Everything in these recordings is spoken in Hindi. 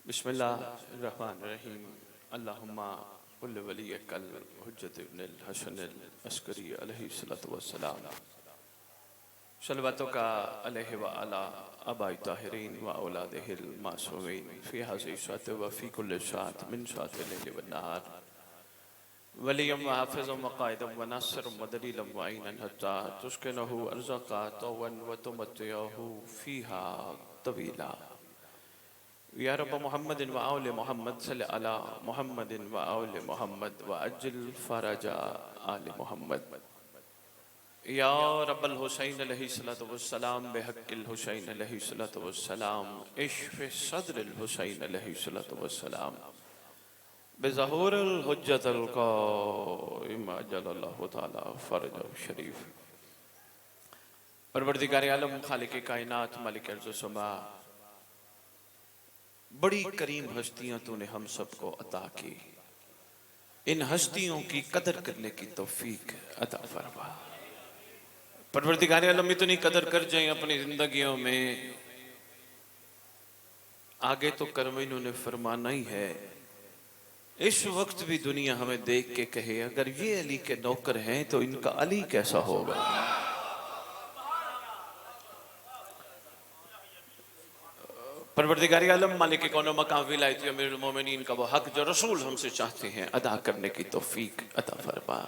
बिस्मिल्लाहिर्रहमानिर्रहीम। अल्लाहुम्मा कुल्ल वलिय्यकल हुज्जत इब्नुल हसन अल अस्करी अलैहिस्सलातु वस्सलाम। सलवतुका अलैहि व अला आबाई ताहिरीन व औलादिहिल मासूमीन फी हाज़िहि सअत व फी कुल्लि सअत मिन सअतिल लैल व नहार वलिय्यम व हाफ़िज़म व क़ाइदम व नासिरम व दलीलम व ऐनन हत्ता तुस्किनहु अर्ज़क़ा तौवन व तुमत्तिअहु फ़ीहा तवीला। या रब मोहम्मदिन व आले मोहम्मद सल्लि अला मोहम्मदिन व आले मोहम्मद व अज्जिल फ़रजा आले मोहम्मद। या रब्बल हुसैन अलैहिस्सलातु वस्सलाम बिहक़्क़िल हुसैन अलैहिस्सलातु वस्सलाम इश्फ़ि सद्रिल हुसैन अलैहिस्सलातु वस्सलाम बिज़हूरिल हुज्जतिल क़ाइम अज्जलल्लाहु तआला फ़रजहु शरीफ। परवरदिगार आलम खालिक़ कायनात मालिक अर्ज़ व समा, बड़ी करीम हस्तियां तूने हम सबको अता की, इन हस्तियों की कदर करने की तौफीक अता फरमा। परवरदिगार आलम इतनी कदर कर जाए अपनी जिंदगियों में, आगे तो कर्म इन्होंने फरमाना ही है। इस वक्त भी दुनिया हमें देख के कहे अगर ये अली के नौकर हैं तो इनका अली कैसा होगा। परवरदिगार आलम मालिक कौनो मकाम विलायती अमीरुल मोमिनीन का वो हक जो रसूल हमसे चाहते हैं अदा करने की तौफीक अता फरमा।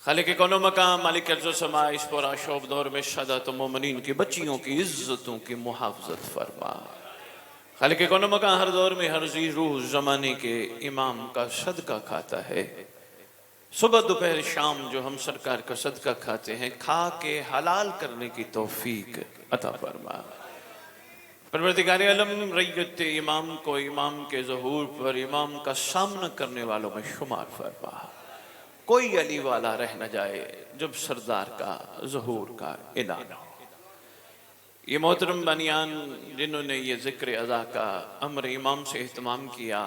खालिक कौनो मकाम मालिक अर्ज़ व समा, इस पूरा शोब दौर में शहादत मोमिनीन की बच्चियों की इज्जतों की मुहाफ़ज़त फरमा। खालिक कौनो मकाम हर दौर में हर जी रूह ज़माने के इमाम का सदका खाता है। सुबह दोपहर शाम जो हम सरकार का सदका खाते हैं, खा के हलाल करने की तौफीक अता फरमा। परवरदिगार आलम रैयत इमाम को इमाम के ज़हूर पर इमाम का सामना करने वालों में शुमार फरमा। कोई अली वाला रह न जाए जब सरदार का ज़हूर का ऐलान हो। ये मोहतरम बनियान जिन्होंने ये ज़िक्र अज़ा का अम्र इमाम से एहतमाम किया,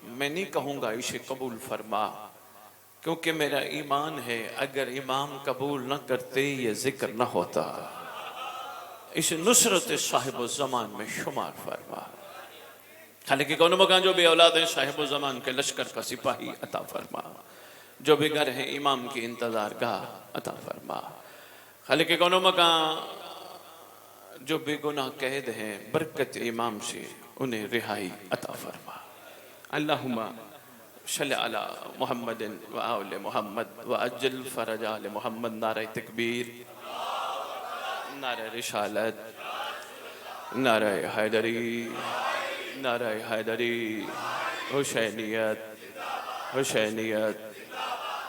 मैं नहीं कहूँगा इसे कबूल फरमा, क्योंकि मेरा ईमान है अगर इमाम कबूल न करते ये ज़िक्र न होता। इस नुसरत साहिब ज़मान में शुमार फरमा। हालांकि कौन मकान जो भी औलाद है साहिब ज़मान के लश्कर का सिपाही अता फरमा, जो भी घर है इमाम की इंतज़ार गाह अता फरमा। हालांकि कौन मकान जो बेगुनाह कैद हैं बरकत इमाम से उन्हें रिहाई अता फरमा। अल्लाहुम्मा सल्लि अला मुहम्मदिन व आले मोहम्मद व अज्जिल फ़रजा आले मोहम्मद। नारे तकबीर, नारे रिसालत, नारे हैदरी, नारे हैदरी, हुसैनियत, हुसैनियत।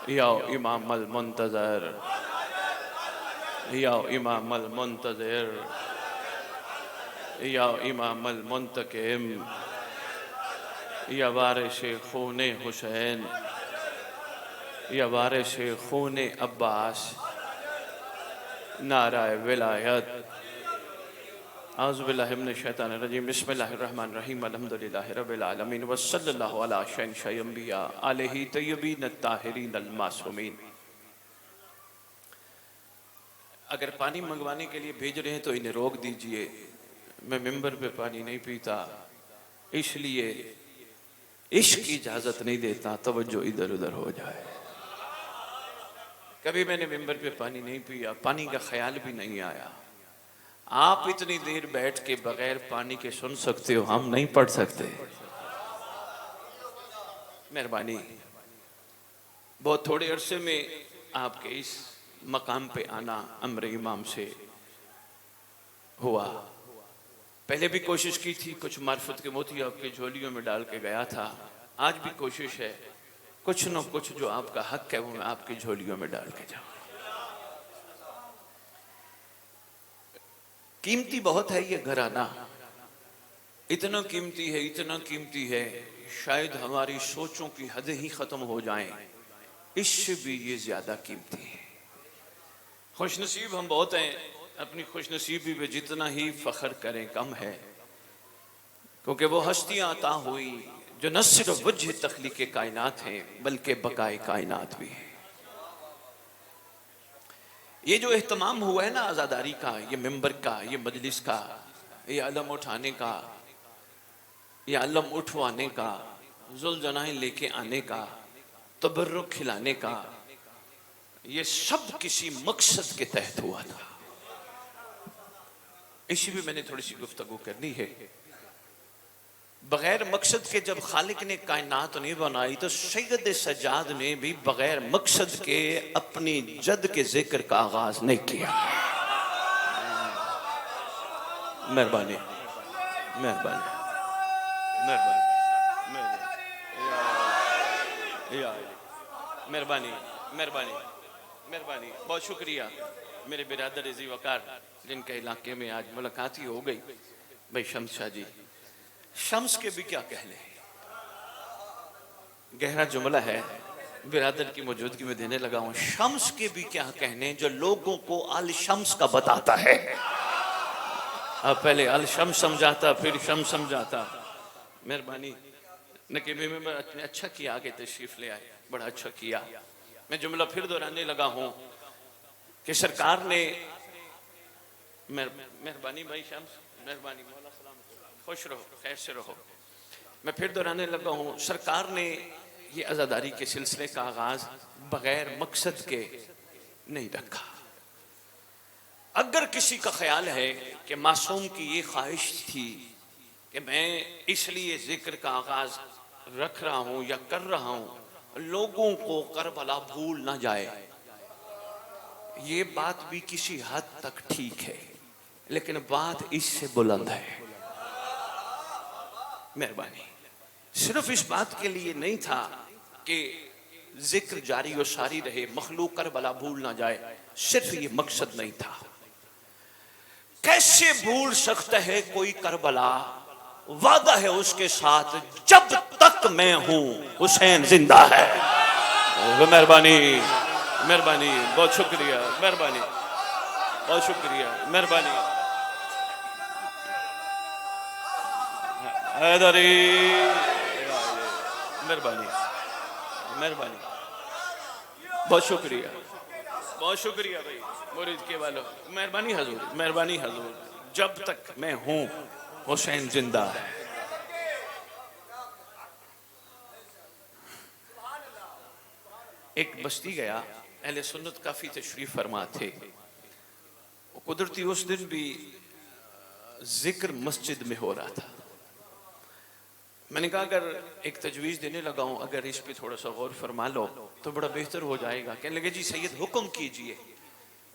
या इमाम अल मुंतज़र, या इमाम अल मुंतज़िर, या इमाम अल मुंतकिम, या वारिस खूने हुसैन, या वारिस खूने अब्बास। नाराए विलायत। आज़ुबिल्लाहि मिनश शैतानिर रजीम। बिस्मिल्लाहिर्रहमानिर्रहीम। अल्हम्दुलिल्लाहि रब्बिल आलमीन व सल्लल्लाहु अला शय्यिल अंबिया आलिहि तय्यबीन अत्ताहिरीन अल मासूमीन। अगर पानी मंगवाने के लिए भेज रहे हैं तो इन्हें रोक दीजिए। मैं मिंबर पे पानी नहीं पीता, इसलिए इश्क की इजाजत नहीं देता तवज्जो इधर उधर हो जाए। कभी मैंने मिंबर पे पानी नहीं पिया, पानी का ख्याल भी नहीं आया। आप इतनी देर बैठ के बगैर पानी के सुन सकते हो, हम नहीं पढ़ सकते। मेहरबानी, बहुत थोड़े अरसे में आपके इस मकाम पे आना अम्र इमाम से हुआ। पहले भी कोशिश की थी, कुछ मार्फत के मोती आपकी झोलियों में डाल के गया था। आज भी कोशिश है, कुछ न कुछ जो आपका हक है वो मैं आपकी झोलियों में डाल के जाऊँ। कीमती बहुत है ये घराना, इतना कीमती है, इतना कीमती है, शायद हमारी सोचों की हदें ही खत्म हो जाएं, इससे भी ये ज्यादा कीमती है। खुशनसीब हम बहुत हैं, अपनी खुशनसीबी पे जितना ही फख्र करें कम है, क्योंकि वो हस्तियां अता हुई जो न सिर्फ वजह तख्लीक़ कायनात हैं बल्कि बकाए कायनात भी है। ये जो एहतमाम हुआ है ना आज़ादारी का, ये मिंबर का, ये मजलिस का, ये अलम उठाने का, या अलम उठवाने का, जुल्जनाएं लेके आने का, तबर्रुक खिलाने का, ये सब किसी मकसद के तहत हुआ था। इसी पे मैंने थोड़ी सी गुफ्तगू करनी है। बगैर मकसद के जब खालिक ने कायनात नहीं बनाई तो सैयद सज्जाद ने भी बगैर मकसद के अपनी जद के जिक्र का आगाज नहीं किया। मेहरबानी मेहरबानी मेहरबानी मेहरबानी मेहरबानी, बहुत शुक्रिया मेरे बिरादर इज़ी वकार जिनके इलाके में आज मुलाकात ही हो गई। भाई शम्स शाह जी, शम्स के भी क्या कहने, गहरा जुमला है, बिरादर की मौजूदगी में देने लगा हूं। शम्स के भी क्या कहने जो लोगों को अल शम्स का बताता है। अब पहले अल शम्स समझाता, फिर शम्स समझाता। मेहरबानी नकीबी में अच्छा किया, आगे तशरीफ ले आए, बड़ा अच्छा किया। मैं जुमला फिर दोहराने लगा हूं कि सरकार ने, मेहरबानी भाई शम्स, मेहरबानी, मौला सलाम, खुश रहो, खैर से रहो। मैं फिर दोहराने लगा हूं, सरकार ने ये आज़ादारी के सिलसिले का आगाज बगैर मकसद के नहीं रखा। अगर किसी का ख्याल है कि मासूम की ये ख्वाहिश थी कि मैं इसलिए जिक्र का आगाज रख रहा हूं या कर रहा हूं लोगों को करबला भूल ना जाए, ये बात भी किसी हद तक ठीक है, लेकिन बात इससे बुलंद है। मेहरबानी, सिर्फ इस बात के लिए नहीं था कि जिक्र जारी और सारी रहे, मखलूक करबला भूल ना जाए, सिर्फ ये मकसद नहीं था। कैसे भूल सकता है कोई करबला, वादा है उसके साथ जब तक मैं हूं हुसैन जिंदा है। मेहरबानी मेहरबानी, बहुत शुक्रिया, मेहरबानी, बहुत शुक्रिया, मेहरबानी। हैदरी, मेहरबानी मेहरबानी, बहुत शुक्रिया, बहुत शुक्रिया भाई मुरीद के वालों, मेहरबानी हजूर, मेहरबानी हजूर, जब तक मैं हूं हुसैन जिंदा है। एक बस्ती गया, अहले सुन्नत काफी तशरीफ फरमा थे। कुदरती उस दिन भी जिक्र मस्जिद में हो रहा था। मैंने कहा अगर एक तजवीज़ देने लगा हूं, अगर इस पे थोड़ा सा गौर फरमा लो तो बड़ा बेहतर हो जाएगा। कहने लगे जी सैयद हुक्म कीजिए।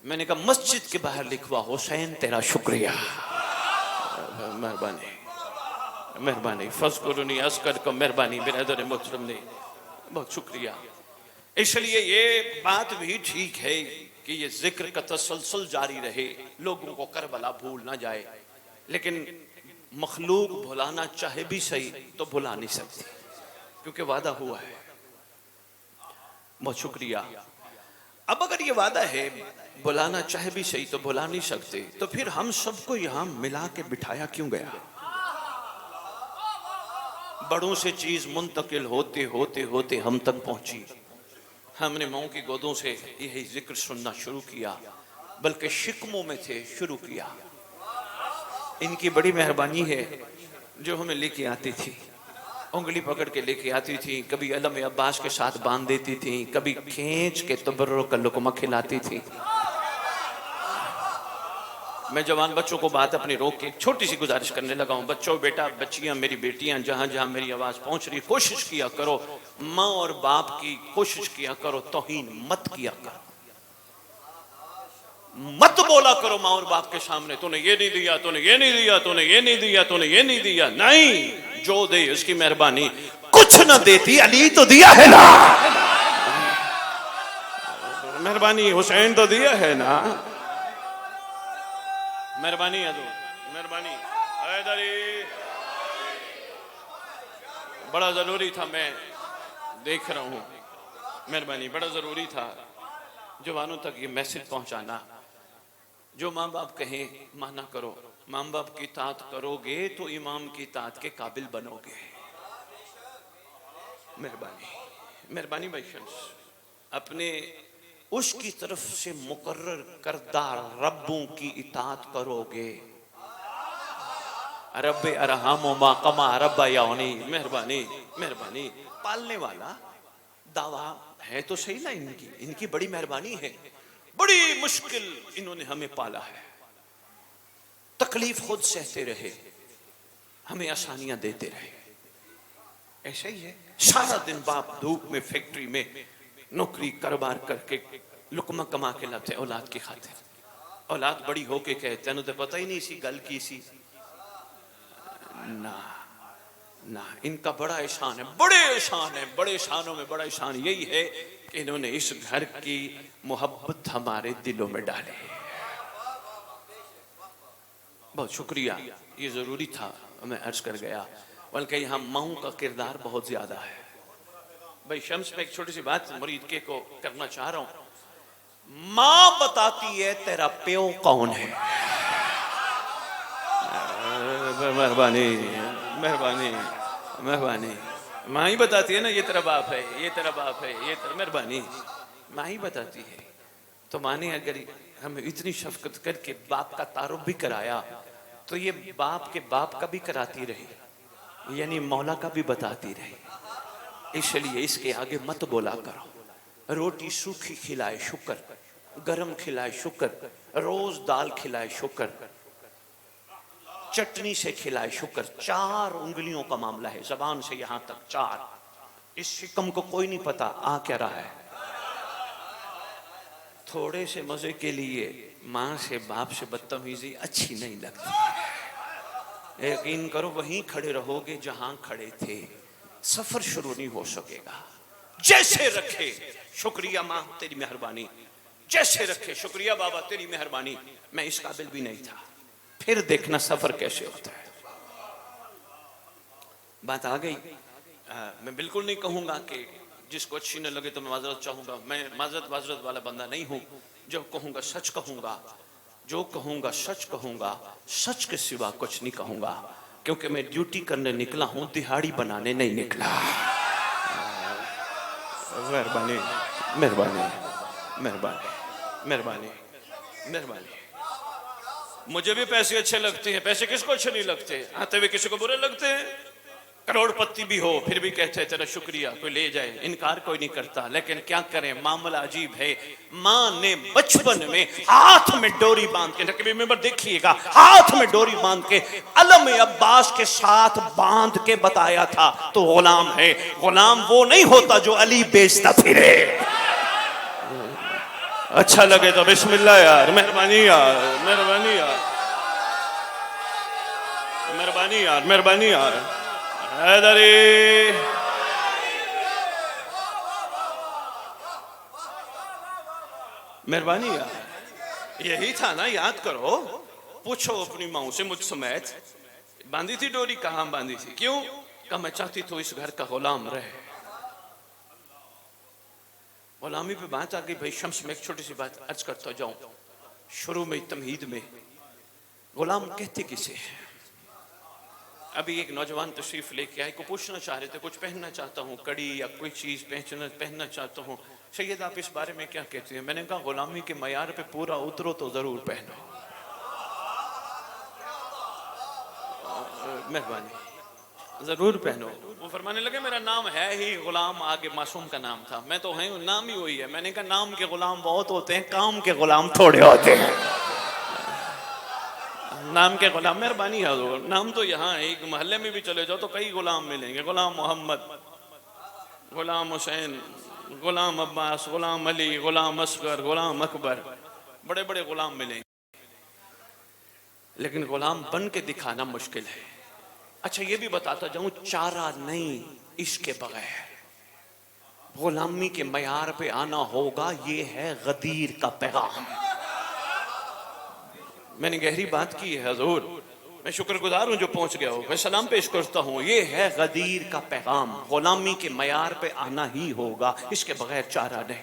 मैंने कहा मस्जिद के बाहर लिखवा हुसैन तेरा शुक्रिया। मेहरबानी मेहरबानी, फज़कुरुनी अस्कर को, मेहरबानी बिरादर मोहतरम ने, बहुत शुक्रिया। इसलिए ये बात भी ठीक है कि ये जिक्र का तसलसल जारी रहे, लोगों को करबला भूल ना जाए, लेकिन मखलूक भुलाना चाहे भी सही तो भुला नहीं सकती, क्योंकि वादा हुआ है। बहुत शुक्रिया। अब अगर ये वादा है, बुलाना चाहे भी सही तो बुला नहीं सकते, तो फिर हम सबको यहां मिला के बिठाया क्यों गया? बड़ों से चीज मुंतकिल होते होते होते हम तक पहुंची। हमने माओ की गोदों से यही जिक्र सुनना शुरू किया, बल्कि शिकमों में थे शुरू किया। इनकी बड़ी मेहरबानी है जो हमें लेके आती थी, उंगली पकड़ के लेके आती थी, कभी अलम अब्बास के साथ बांध देती थी, कभी खींच के तबर्रुक का लुकमा खिलाती थी। मैं जवान बच्चों को बात अपनी रोक के एक छोटी सी गुजारिश करने लगा हूँ। बच्चों, बेटा, बच्चियां, मेरी बेटियां, जहां जहां मेरी आवाज पहुंच रही, कोशिश किया करो, माँ और बाप की कोशिश किया करो, तौहीन मत किया करो, मत बोला करो माँ और बाप के सामने तूने ये नहीं दिया, तूने ये नहीं दिया, तूने ये नहीं दिया, तूने ये नहीं दिया। नहीं, जो दे उसकी मेहरबानी, कुछ न देती अली तो दिया है ना, मेहरबानी हुसैन तो दिया है ना। मेहरबानी हजूर, मेहरबानी हैदरी, बड़ा जरूरी था, मैं देख रहा हूँ, मेहरबानी, बड़ा जरूरी था जवानों तक ये मैसेज पहुंचाना। जो माँ बाप कहें माना करो, माँ बाप की तात करोगे तो इमाम की तात के काबिल बनोगे। मेहरबानी मेहरबानी भाई शम्स, अपने उसकी तरफ से मुकर्रर करदा रब्बों की इताअत करोगे रब अरहम मा कमा रब्बा यानी, मेहरबानी मेहरबानी। पालने वाला दावा है तो सही ना, इनकी बड़ी मेहरबानी है, बड़ी मुश्किल इन्होंने हमें पाला है, तकलीफ खुद सहते रहे, हमें आसानियां देते रहे। ऐसा ही है, सारा दिन बाप धूप में फैक्ट्री में नौकरी कारोबार करके लुकमा कमा के लाते औलाद की खातिर। औलाद बड़ी होके कहते हैं तो पता ही नहीं इसी गल की सी ना ना, इनका बड़ा एहसान है, बड़े एहसान है, बड़े एहसानों में बड़ा एहसान यही है कि इन्होंने इस घर की मोहब्बत हमारे दिलों में डाले। बहुत शुक्रिया, ये जरूरी था, मैं अर्ज कर गया। बल्कि यहाँ माओं का किरदार बहुत ज्यादा है। भाई शम्स में एक छोटी सी बात मुरीद के को करना चाह रहा हूं। माँ बताती है तेरा प्यो कौन है। मेहरबानी मेहरबानी मेहरबानी। माँ ही बताती है ना, ये तेरा बाप है, ये तेरा बाप है, ये तेरा, मेहरबानी माँ ही बताती है। तो माँ ने अगर हमें इतनी शफकत करके बाप का तारुफ भी कराया तो ये बाप के बाप का भी कराती रही, यानी मौला का भी बताती रही। इसलिए इसके आगे मत बोला करो। रोटी सूखी खिलाए शुक्र, गरम खिलाए शुक्र, रोज दाल खिलाए शुक्र, चटनी से खिलाए शुक्र। 4 उंगलियों का मामला है, जबान से यहां तक 4। इस शिकम को कोई नहीं पता आ क्या रहा है। थोड़े से मजे के लिए माँ से बाप से बदतमीजी अच्छी नहीं लगती। यकीन करो वहीं खड़े रहोगे जहां खड़े थे, सफर शुरू नहीं हो सकेगा। जैसे रखे शुक्रिया माँ तेरी मेहरबानी, जैसे रखे शुक्रिया बाबा तेरी मेहरबानी, मैं इस काबिल भी नहीं था, फिर देखना सफर कैसे होता है। बात आ गई। मैं बिल्कुल नहीं कहूंगा कि जिसको अच्छी न लगे तो मैं माजरत चाहूंगा। मैं माजरत वाला बंदा नहीं हूं। जो कहूंगा सच कहूंगा, जो कहूंगा सच कहूंगा, सच के सिवा कुछ नहीं कहूंगा, क्योंकि मैं ड्यूटी करने निकला हूं, दिहाड़ी बनाने नहीं निकला। मेहरबानी मेहरबानी मेहरबानी मेहरबानी मेहरबानी। मुझे भी पैसे अच्छे लगते हैं, पैसे किसको अच्छे नहीं लगते, आते हुए किसी को बुरे लगते हैं। करोड़पति भी हो फिर भी कहते हैं तेरा शुक्रिया, कोई ले जाए, इनकार कोई नहीं करता। लेकिन क्या करें, मामला अजीब है। माँ ने बचपन में हाथ में डोरी बांध के, नकबी मेंबर देखिएगा, हाथ में डोरी बांध के अलम अब्बास के साथ बांध के बताया था तो गुलाम है। गुलाम वो नहीं होता जो अली बेचता फिरे। अच्छा लगे तो बिस्मिल्लाह यार, मेहरबानी यार, मेहरबानी यार, मेहरबानी यार, मेहरबानी यार। हैदरी मेहरबानी यार, यही था ना, याद करो, पूछो अपनी माँ से, मुझ समेत। बांधी थी डोरी, कहाँ बांधी थी, क्यों? कहा मैं चाहती तो इस घर का गुलाम रहे। गुलामी पे बात आ गई। भाई शम्स में एक छोटी सी बात अर्ज करता जाऊं। शुरू में तमहीद में गुलाम कहते किसे हैं? अभी एक नौजवान तशरीफ लेके आए, को पूछना चाह रहे थे, कुछ पहनना चाहता हूँ, कड़ी या कोई चीज पहनना चाहता हूँ, सैयद आप इस बारे में क्या कहते हैं? मैंने कहा गुलामी के मयार पे पूरा उतरो तो जरूर पहनो। मेहरबानी, जरूर पहनो। वो फरमाने लगे मेरा नाम है ही गुलाम, आगे मासूम का नाम था, मैं तो है, नाम ही वही है। मैंने कहा नाम के गुलाम बहुत होते हैं, काम के गुलाम थोड़े होते हैं। नाम के गुलाम, मेहरबानी है, नाम तो यहाँ एक मोहल्ले में भी चले जाओ तो कई गुलाम मिलेंगे। गुलाम मोहम्मद, गुलाम हुसैन, गुलाम अब्बास, गुलाम अली, गुलाम असगर, गुलाम अकबर, बड़े बड़े गुलाम मिलेंगे, लेकिन गुलाम बन के दिखाना मुश्किल है। अच्छा ये भी बताता जाऊं, चारा नहीं इसके बगैर गुलामी के मयार पे आना होगा, ये है गदीर का पैगाम। मैंने गहरी बात की है हजूर, मैं शुक्रगुजार हूं जो पहुंच गया हूं, मैं सलाम पेश करता हूं। ये है गदीर का पैगाम, गुलामी के मयार पे आना ही होगा, इसके बगैर चारा नहीं,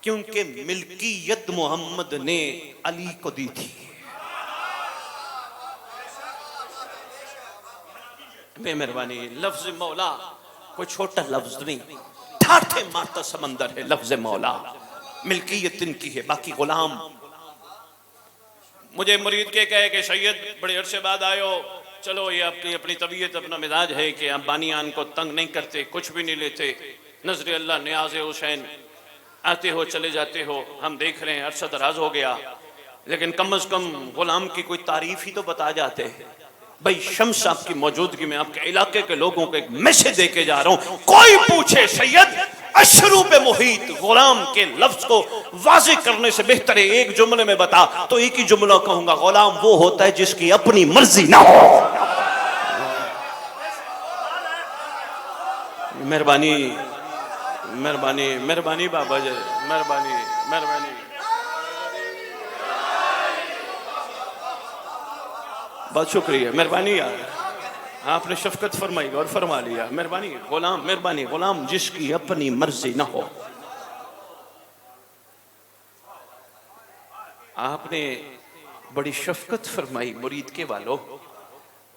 क्योंकि मिल्कियत मोहम्मद ने अली को दी थी। मेहरबानी, लफ्ज मौला कोई छोटा लफ्ज नहीं, ठाठे मारता समंदर है लफ्ज मौला। मिल्कियत इनकी है, बाकी गुलाम। मुझे मुरीद के कहे कि सैयद बड़े अरसे बाद आयो, चलो ये आपकी अपनी तबीयत अपना मिजाज है कि आप बानियान को तंग नहीं करते, कुछ भी नहीं लेते। नजर अल्लाह नियाज हुसैन आते हो चले जाते हो, हम देख रहे हैं अरसा दराज हो गया, लेकिन कम से कम गुलाम की कोई तारीफ ही तो बता जाते। भाई शम्स साहब की मौजूदगी में आपके इलाके के लोगों को एक मैसेज दे के जा रहा हूं, कोई पूछे सैयद अशरू पे मुहीत गुलाम के लफ्ज को वाज़े करने से बेहतर है एक जुमले में बता, तो एक ही जुमला कहूंगा, गुलाम वो होता है जिसकी अपनी मर्जी ना हो। मेहरबानी मेहरबानी मेहरबानी बाबा जी, मेहरबानी मेहरबानी। बहुत शुक्रिया, मेहरबानी यार, आपने शफकत फरमाई और फरमा लिया। मेहरबानी गुलाम, मेहरबानी गुलाम जिसकी अपनी मर्जी ना हो। आपने बड़ी शफकत फरमाई मुरीद के वालों।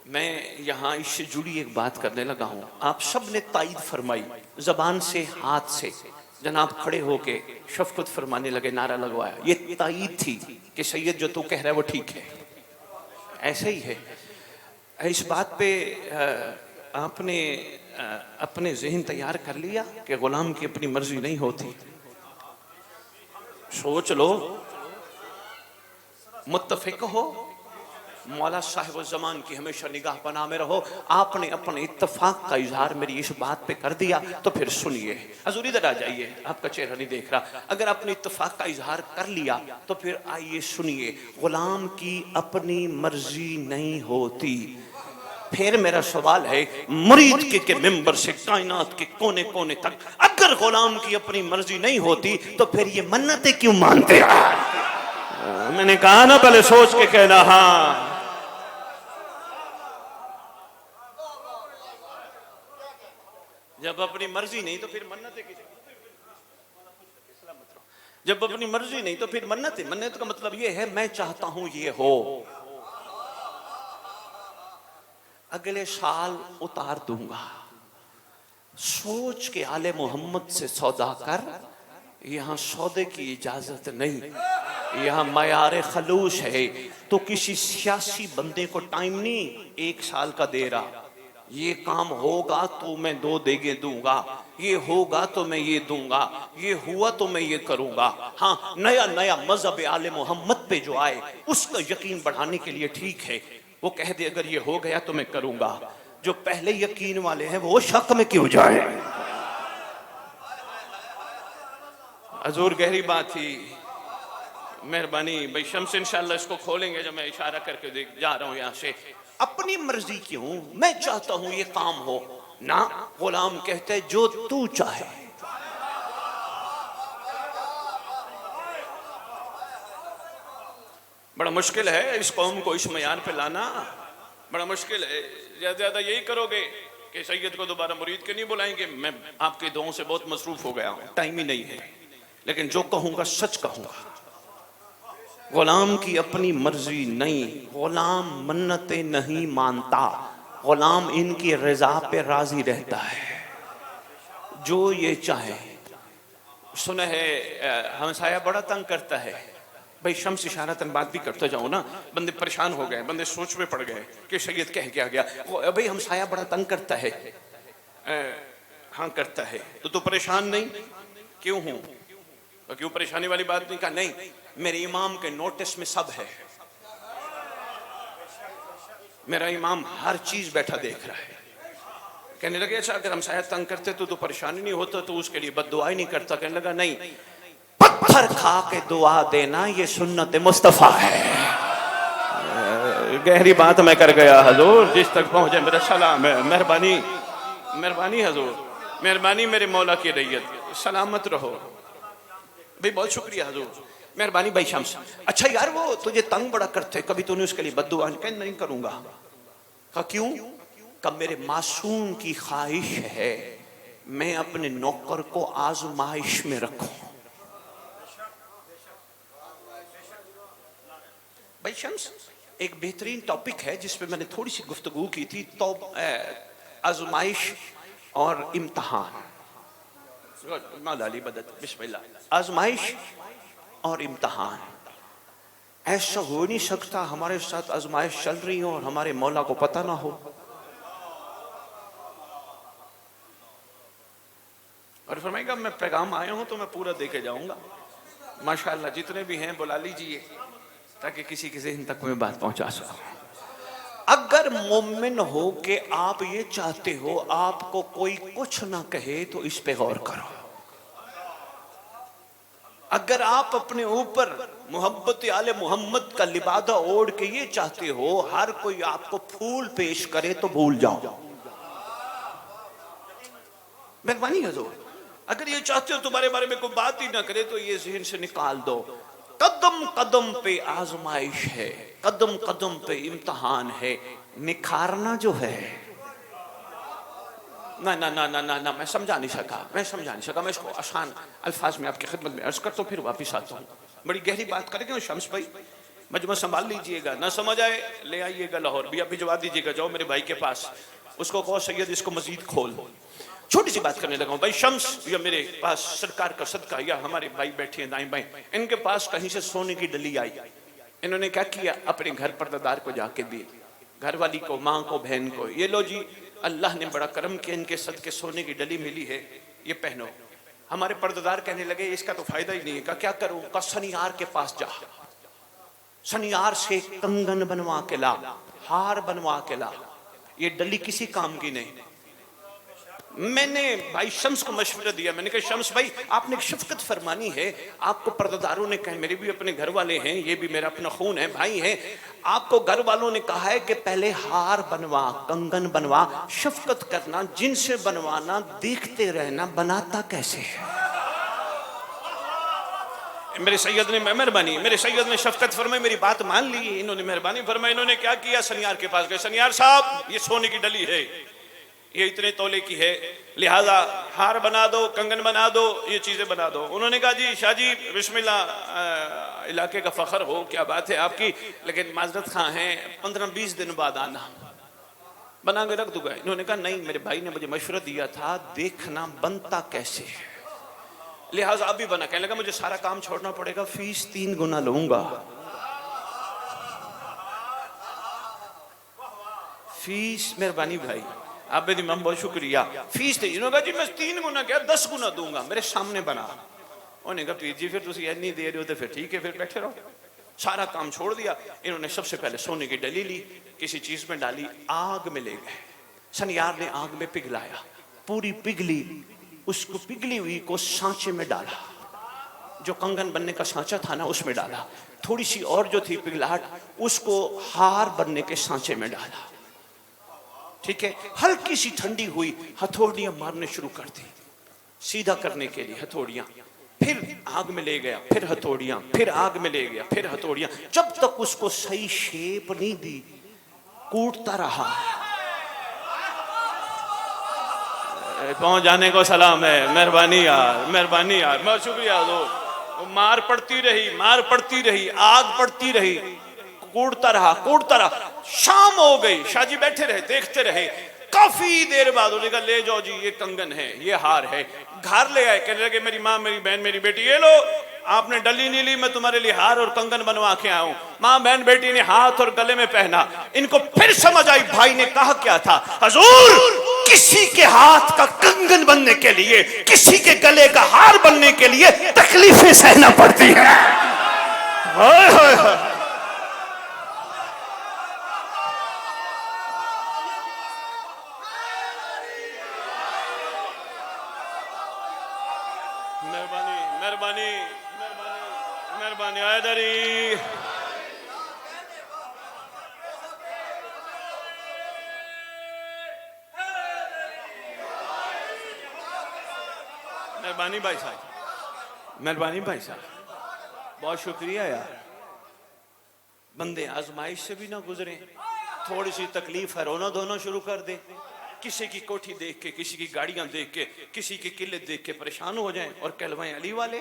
मैं यहाँ इससे जुड़ी एक बात करने लगा हूँ। आप सब ने ताईद फरमाई जबान से हाथ से, जनाब खड़े होके शफकत फरमाने लगे, नारा लगवाया। ये ताईद थी कि सैयद जो तू कह रहा है वो ठीक है, ऐसे ही है। इस बात पे आपने अपने जहन तैयार कर लिया कि गुलाम की अपनी मर्जी नहीं होती। सोच लो, मुत्तफिक हो, मौला साहिब ज़मान की हमेशा निगाह पनाह में रहो। आपने अपने इत्तफाक का इजहार मेरी इस बात पे कर दिया तो फिर सुनिए। हजूर इधर आ जाइए, आपका चेहरा नहीं देख रहा। अगर आपने इत्तफाक का इजहार कर लिया तो फिर आइए सुनिए। गुलाम की अपनी मर्जी नहीं होती। फिर मेरा सवाल है मुरीद के मिंबर से कायनात के कोने कोने तक, अगर गुलाम की अपनी मर्जी नहीं होती तो फिर ये मन्नतें क्यों मानते हैं? मैंने कहा ना, पहले सोच के कहना। हाँ, जब अपनी मर्जी नहीं तो फिर मन्नतें किसे? जब अपनी मर्जी नहीं तो फिर मन्नतें। मन्नत का मतलब ये है मैं चाहता हूं ये हो, अगले साल उतार दूंगा। सोच के आले मोहम्मद से सौदा कर, यहां सौदे की इजाजत नहीं, यहां मयार खलूस है। तो किसी सियासी बंदे को टाइम नहीं 1 साल का दे रहा, ये काम होगा तो मैं 2 देगे दूंगा, ये होगा तो मैं ये दूंगा, ये हुआ तो मैं ये करूंगा। हाँ, नया नया मजहब आले मोहम्मद पे जो आए उसका यकीन बढ़ाने के लिए ठीक है, वो कह दे अगर ये हो गया तो मैं करूंगा। जो पहले यकीन वाले हैं वो शक में क्यों जाए? हजूर गहरी बात थी, मेहरबानी। भाई शम्स इंशाल्लाह इसको खोलेंगे जब मैं इशारा करके जा रहा हूं यहां से। अपनी मर्जी क्यों, मैं चाहता हूं ये काम हो ना। गुलाम कहते जो तू चाहे। बड़ा मुश्किल है इस कौम को इस मयार पे लाना, बड़ा मुश्किल है। ज्यादा ज्यादा यही करोगे कि सैयद को दोबारा मुरीद के नहीं बुलाएंगे। मैं आपकी दुआओं से बहुत मसरूफ हो गया हूं, टाइम ही नहीं है, लेकिन जो कहूंगा सच कहूंगा। गुलाम की अपनी मर्जी नहीं, गुलाम मन्नतें नहीं मानता, गुलाम इनकी रजा पे राजी रहता है, जो ये चाहे। सुना है हमसाया बड़ा तंग करता है। भाई शम्स इशारतन बात भी करते जाओ ना, बंदे परेशान हो गए, बंदे सोच में पड़ गए कि सैयद कह क्या गया। भाई हमसाया बड़ा तंग करता है। हाँ करता है तो परेशान नहीं क्यों हूं? क्यों परेशानी वाली बात नहीं? कहा नहीं, मेरे इमाम के नोटिस में सब है, मेरा इमाम हर चीज बैठा देख रहा है। कहने लगे अच्छा अगर हम शायद तंग करते तो परेशानी नहीं होता, तो उसके लिए बद्दुआ ही नहीं करता। कहने लगा नहीं, पत्थर खा के दुआ देना ये सुन्नत मुस्तफा है। गहरी बात मैं कर गया हजूर, जिस तक पहुंचे मेरा सलाम है। मेहरबानी मेहरबानी हजूर, मेहरबानी मेरे मौला की रैयत, सलामत रहो। भाई बहुत शुक्रिया हजूर, मेहरबानी। भाई शम्स, अच्छा यार वो तुझे तंग बड़ा करते, कभी तूने उसके लिए बद्दुआ नहीं करूंगा? कहा क्यों? कब मेरे मासूम की ख्वाहिश है मैं अपने नौकर को आजमाइश में रखूं। भाई शम्स एक बेहतरीन टॉपिक है जिस पे मैंने थोड़ी सी गुफ्तगू की थी, तो आजमाइश और इम्तहान। मौला अली बदत बिस्मिल्लाह। आजमाइश और इम्तहान, ऐसा हो नहीं सकता हमारे साथ आजमाइश चल रही हो और हमारे मौला को पता ना हो। और फरमाएगा मैं पैगाम आया हूं तो मैं पूरा दे के जाऊंगा। माशाअल्लाह जितने भी हैं बुला लीजिए ताकि किसी के ज़हन तक मैं बात पहुंचा सकूं। अगर मोमिन हो के आप ये चाहते हो आपको कोई कुछ ना कहे तो इस पे गौर करो। अगर आप अपने ऊपर मोहब्बत आले मोहम्मद का लिबादा ओढ़ के ये चाहते हो हर कोई आपको फूल पेश करे तो भूल जाओ। मेहरबानी हजूर, अगर ये चाहते हो तुम्हारे बारे में कोई बात ही ना करे तो ये जहन से निकाल दो। कदम कदम पे आजमाइश है, कदम कदम पे इम्तिहान है। निखारना जो है ना ना ना ना ना ना मैं समझा नहीं सका। मैं इसको आसान अल्फाज में आपकी खिदमत में अर्ज करता हूँ, फिर वापिस आता हूँ। बड़ी गहरी बात करेंगे शम्स भाई, मजमा संभाल लीजिएगा, ना समझ आए ले आइएगा लाहौर भी, आप भिजवा दीजिएगा। जाओ मेरे भाई के पास, उसको कहो सैयद इसको मजीद खोल। छोटी सी बात करने लगा हूँ भाई शम्स, या मेरे पास सरकार का सदका, या हमारे भाई बैठे हैं दाएं बाएं, इनके पास कहीं से सोने की डली आई। इन्होंने क्या किया, अपने घर पर्दादार को जाके दी, घर वाली को, माँ को, बहन को, ये लो जी अल्लाह ने बड़ा करम किया, इनके सदके सोने की डली मिली है, ये पहनो। हमारे पर्दादार कहने लगे इसका तो फायदा ही नहीं है। क्या करूं? का सनियार के पास जा, सनियार से कंगन बनवा के ला, हार बनवा के ला, ये डली किसी काम की नहीं। मैंने भाई शम्स को मशवरा दिया, मैंने कहा शम्स भाई आपने एक शफकत फरमानी है, आपको पर्दादारों ने कहा, मेरे भी अपने घर वाले हैं, ये भी मेरा अपना खून है, भाई है, आपको घर वालों ने कहा है कि पहले हार बनवा, कंगन बनवा, शफकत करना, जिनसे बनवाना, देखते रहना, बनाता कैसे है। मेरे सैयद ने मेहरबानी, मेरे सैयद ने शफकत फरमाई, मेरी बात मान ली, इन्होंने मेहरबानी फरमाई। इन्होंने क्या किया, सनियार के पास गए, सनियार साहब ये सोने की डली है, ये इतने तोले की है, लिहाजा हार बना दो, कंगन बना दो, ये चीज़ें बना दो। उन्होंने कहा जी शाह जी बिस्मिल्लाह, इलाके का फ़ख्र हो, क्या बात है आपकी, लेकिन माजरत खां हैं 15-20 दिन बाद आना, बना के रख दूंगा। इन्होंने कहा नहीं, मेरे भाई ने मुझे मशवरा दिया था, देखना बनता कैसे है, लिहाजा अब भी बना। कहने लगा मुझे सारा काम छोड़ना पड़ेगा, फीस 3 गुना लूंगा, फीस। मेहरबानी भाई, आप मेरी मम बहुत शुक्रिया, फीस थी। इन्होंने कहा जी मैं 3 गुना क्या 10 गुना दूंगा, मेरे सामने बना। उन्होंने कहा पीर जी फिर तुम नहीं दे रहे हो तो फिर ठीक है, फिर बैठे रहो। सारा काम छोड़ दिया। इन्होंने सबसे पहले सोने की डली ली, किसी चीज में डाली, आग में ले गए। सनियार ने आग में पिघलाया, पूरी पिघली, उसको पिघली हुई को सांचे में डाला, जो कंगन बनने का सांचा था ना उसमें डाला, थोड़ी सी और जो थी पिघलाहट उसको हार बनने के सांचे में डाला। ठीक है, हल्की सी ठंडी हुई, हथौड़ियां मारने शुरू कर दी, सीधा करने के लिए हथौड़ियां, फिर आग में ले गया, फिर हथौड़ियां, फिर आग में ले गया, फिर हथौड़ियां, जब तक उसको सही शेप नहीं दी, कूटता रहा। पहुंच जाने को सलाम है, मेहरबानी यार, मेहरबानी यार, बहुत शुक्रिया। दो मार पड़ती रही, मार पड़ती रही, आग पड़ती रही, कूटता रहा, कूटता रहा। शाम हो गई, शाहजी बैठे रहे, देखते रहे। काफी देर बाद उन्होंने कहा ले जाओ जी, ये कंगन है, ये हार है। घर ले आए, कहने लगे मेरी माँ, मेरी बहन, मेरी बेटी, ये लो, आपने डली नहीं ली, मैं तुम्हारे लिए हार और कंगन बनवा के आया हूं। माँ बहन बेटी ने हाथ और गले में पहना। इनको फिर समझ आई भाई ने कहा क्या था। हजूर, किसी के हाथ का कंगन बनने के लिए, किसी के गले का हार बनने के लिए तकलीफें सहना पड़ती है। मेहरबानी, मेहरबानी, मेहरबानी, मेहरबानी, आयदरी। मेहरबानी भाई साहब, मेहरबानी भाई साहब, बहुत शुक्रिया यार। बंदे आजमाइश से भी ना गुजरे, थोड़ी सी तकलीफ है रोना धोना शुरू कर दे, किसी की कोठी देख के, किसी की गाड़ियां देख के, किसी के किले देख के परेशान हो जाएं और कहलवाएं अली वाले।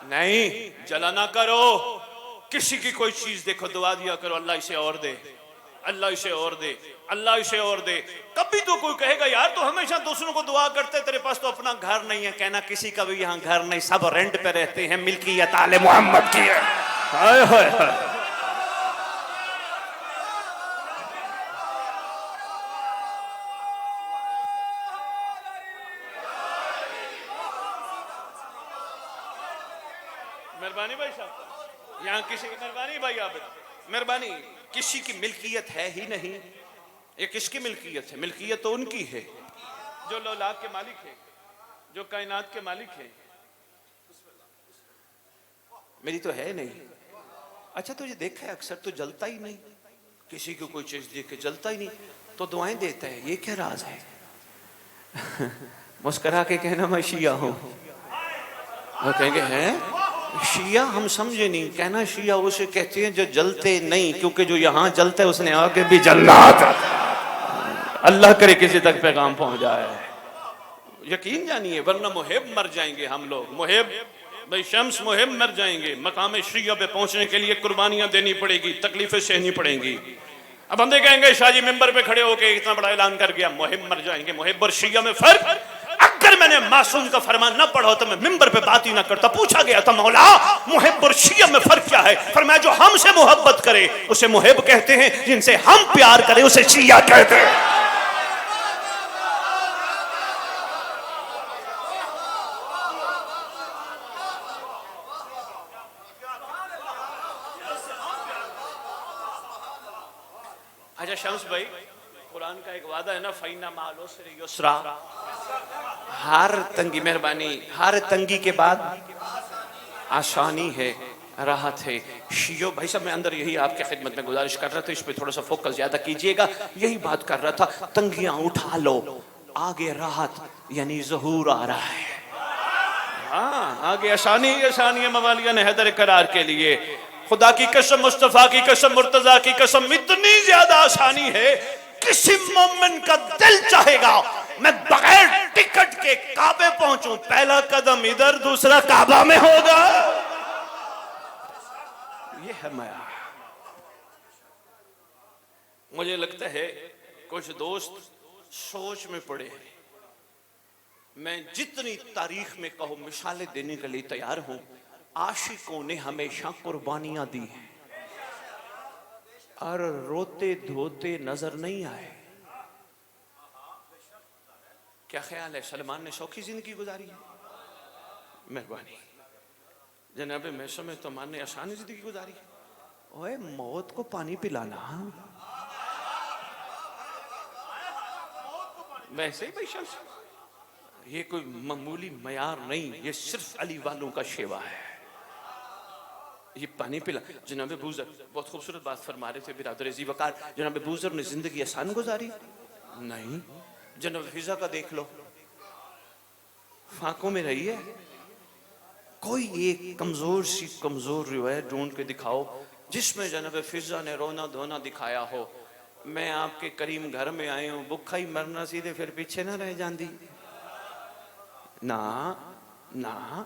नहीं, जला ना करो। किसी की कोई चीज देखो, दुआ दिया करो, अल्लाह इसे और दे, अल्लाह इसे और दे, अल्लाह इसे और दे। कभी तो कोई कहेगा यार तो हमेशा दूसरों को दुआ करते, तेरे पास तो अपना घर नहीं है। कहना किसी का भी यहाँ घर नहीं, सब रेंट पे रहते हैं, मिल्कियत आले मोहम्मद की है। हाय हाय हाय। मेहरबानी भाई साहब, यहाँ किसी की मेहरबानी भाई, आप मेहरबानी, किसी की मिल्कियत है ही नहीं। ये किसकी मिल्कियत है? मिल्कियत तो उनकी है जो लौलाद के मालिक है, जो कायनात के मालिक है। मेरी तो है नहीं। अच्छा तुझे देखा है अक्सर तो जलता ही नहीं, किसी को कोई चीज देख के जलता ही नहीं तो दुआएं देता है, ये क्या राज है? मुस्करा के कहना मैं शिया हूं। वो कहेंगे हैं शिया, हम समझे नहीं। कहना शिया उसे कहते हैं जो जलते नहीं, क्योंकि जो यहाँ जलता है उसने आगे भी जलना था। अल्लाह करे किसी तक पैगाम पहुंच जाए, यकीन जानिए, वरना मुहिब मर जाएंगे हम लोग। मुहिब भाई शम्स मुहिब मर जाएंगे। मकाम शिया पे पहुंचने के लिए कुर्बानियां देनी पड़ेगी, तकलीफें सहनी पड़ेंगी। अब बंदे कहेंगे शाहजी मिंबर पे खड़े होके इतना बड़ा ऐलान कर गया, मुहिब मर जाएंगे। मुहिब और शिया में फर्क, अगर मैंने मासूम का फरमान ना पढ़ा तो मैं मिंबर पे बात ही ना करता। पूछा गया था मौला मुहिब और शिया में फर्क क्या है? फरमाया जो हमसे मोहब्बत करे उसे मुहिब कहते हैं, जिनसे हम प्यार करें उसे शिया कहते हैं। अच्छा शम्स भाई, कुरान का एक वादा है ना, फैना माल उसरी युसरा। हर तंगी, मेहरबानी, हर तंगी के बाद आसानी है, राहत है। शियो भाई साहब, मैं अंदर यही आपके खिदमत में गुजारिश कर रहा था, इस पे थोड़ा सा फोकस ज्यादा कीजिएगा। यही बात कर रहा था, तंगियां उठा लो, आगे राहत यानी ज़हूर आ रहा है। हाँ, आगे आसानी आसानी है मवालियान हैदर करार के लिए। खुदा की कसम, मुस्तफा की कसम, मुर्तजा की कसम, इतनी ज्यादा आसानी है, किसी मोमिन का दिल चाहेगा मैं बगैर टिकट के काबे पहुंचूं, पहला कदम इधर दूसरा काबा में होगा। ये है माया। मुझे लगता है कुछ दोस्त सोच में पड़े हैं। मैं जितनी तारीख में कहूं मिसालें देने के लिए तैयार हूं। आशिकों ने हमेशा कुर्बानियां दी हैं और रोते धोते नजर नहीं आए। क्या ख्याल है, सलमान ने शौकी जिंदगी गुजारी है? मेहरबानी जनाब मैसो में तो मान ने आसान जिंदगी गुजारी है। ओए मौत को पानी पिलाना वैसे ही भाई शम्स, ये कोई मामूली मयार नहीं, ये सिर्फ अली वालों का शेवा है। ये पानी पिला। जनाब बूजर बहुत खूबसूरत बात फरमा रहे थे बिरादर जी वकार। जनाब बूजर ने जिंदगी आसान गुजारी नहीं। जनाब फिजा का देख लो, फाकों में रही है। कोई एक कमजोर रिवायत ढूंढ के दिखाओ जिसमें जनाब फिजा ने रोना धोना दिखाया हो। मैं आपके करीम घर में आई हूं, भुखा ही मरना सीधे फिर पीछे ना रह जाती ना ना।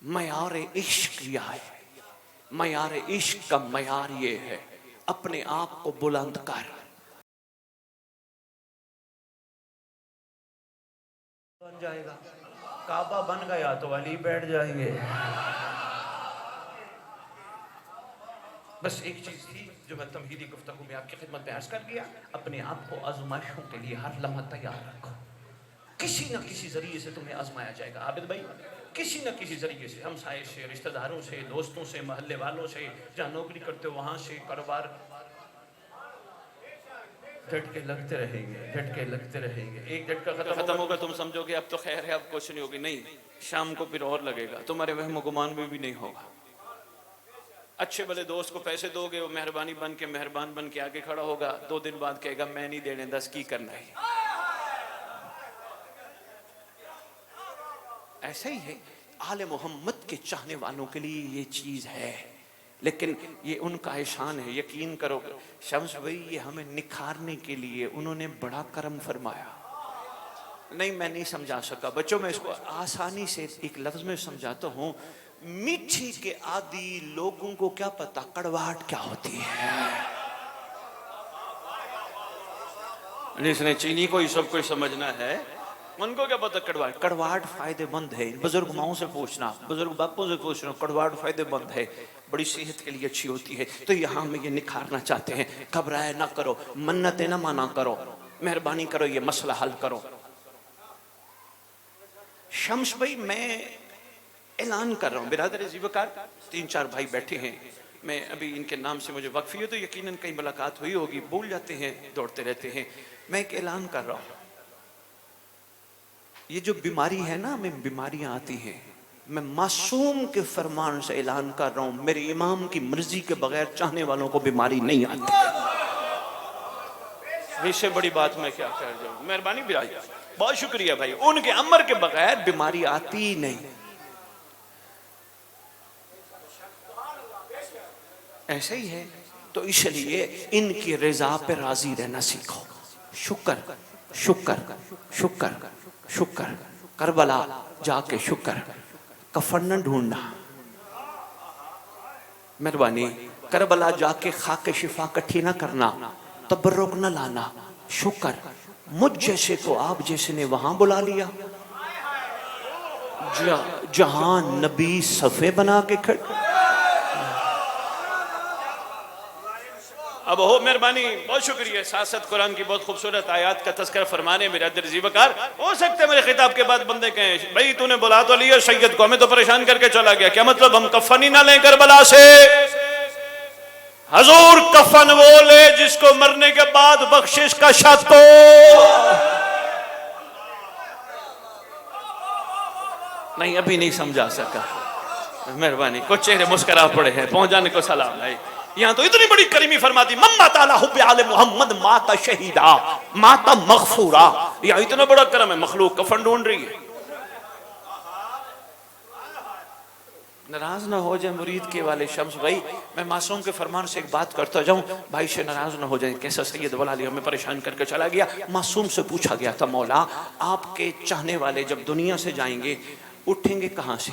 मयार इश्क यह है, मयार इश्क का मयार ये है, अपने आप को बुलंद कर। बन जाएगा, काबा बन गया तो अली बैठ जाएंगे। बस एक चीज थी जो मैं तमहीदी गुफ्तगू में आपकी खिदमत में अर्ज कर दिया। अपने आप को आजमाइशों के लिए हर लम्हा तैयार रखो। किसी न किसी जरिए से तुम्हें आजमाया जाएगा आबिद भाई, किसी न किसी जरिए से, हमसाये से, रिश्तेदारों से, दोस्तों से, महल्ले वालों से, जहाँ नौकरी करते हो वहां से, कारोबार। झटके लगते रहेंगे, झटके लगते रहेंगे। एक झटका खत्म होगा तुम समझोगे अब तो खैर है, अब कुछ नहीं होगी। नहीं, शाम को फिर और लगेगा, तुम्हारे वहम गुमान में भी नहीं होगा। अच्छे भले दोस्त को पैसे दोगे, वो मेहरबानी बन के आगे खड़ा होगा, 2 दिन बाद कहेगा मैं नहीं देने, 10 की करना है। ऐसा ही है, आले मोहम्मद के चाहने वालों के लिए ये चीज है, लेकिन ये उनका एहसान है। यकीन करो शम्स भाई, ये हमें निखारने के लिए उन्होंने बड़ा करम फरमाया। नहीं मैं नहीं समझा सका बच्चों, मैं इसको आसानी से एक लफ्ज में समझाता हूँ। मीठी के आदि लोगों को क्या पता कड़वाहट क्या होती है। जिसने चीनी को ही सब कुछ समझना है, उनको क्या पता कड़वाहट। कड़वाहट फायदेमंद है। बुजुर्ग माओ से पूछना, बुजुर्ग बापों से पूछना, कड़वाहट फायदेमंद है। बड़ी सेहत के लिए अच्छी होती है। तो यहाँ हम ये निखारना चाहते हैं, घबराए ना करो, मन्नतें ना माना करो, मेहरबानी करो, ये मसला हल करो। शम्स भाई, मैं ऐलान कर रहा हूँ, बिरादर ज़ीवकार 3-4 भाई बैठे हैं, मैं अभी इनके नाम से मुझे वक्फी है तो यकीनन कहीं मुलाकात हुई होगी, भूल जाते हैं, दौड़ते रहते हैं। मैं एक ऐलान कर रहा हूँ, ये जो बीमारी है ना, हमें बीमारियां आती हैं, मैं मासूम के फरमान से ऐलान कर रहा हूं, मेरे इमाम की मर्जी के बगैर चाहने वालों को बीमारी नहीं आती। इससे बड़ी बात मैं क्या कह जाऊं। मेहरबानी बिराज, बहुत शुक्रिया भाई, उनके अमर के बगैर बीमारी आती ही नहीं। ऐसे ही है, तो इसलिए इनकी रजा पे राजी रहना सीखो। शुक्र शुक्र शुक्र शुक्र, करबला जाके शुक्र, कफन न ढूंढना, मेहरबानी, करबला जाके खाके शिफा इकट्ठी ना करना, तबर्रुक न लाना, शुक्र, मुझ जैसे को आप जैसे ने वहां बुला लिया, जहां नबी सफे बना के खड़े। अब हो मेहरबानी, बहुत शुक्रिया। साथ कुरान की बहुत खूबसूरत आयत का तज़किरा फरमाने मेरे दिल वकार। हो सकता है मेरे खिताब के बाद बंदे कहें, भाई तूने बुला तो लिया सैयद को, हमें तो परेशान करके चला गया, क्या मतलब हम कफन ही ना लें करबला से? हजूर कफन वो ले जिसको मरने के बाद बख्शिश का शक हो। नहीं, अभी नहीं समझा सका, मेहरबानी, कुछ चेहरे मुस्कुरा पड़े हैं, पहुंच जाने को सलाम है। यहाँ तो इतनी बड़ी करीमी फरमा दी, मम्मा ताला हुब्बे आले मोहम्मद माता शहीदा माता मगफूरा। यहाँ इतना बड़ा करम है, मखलूक कफन ढूंढ रही है। नाराज ना हो जाए मुरीद के वाले शम्स भाई, मैं मासूम के फरमान से एक बात करता जाऊं, भाई से नाराज ना हो जाए। कैसा सैयद वाला हमें परेशान करके चला गया। मासूम से पूछा गया था, मौला आपके चाहने वाले जब दुनिया से जाएंगे उठेंगे कहां से?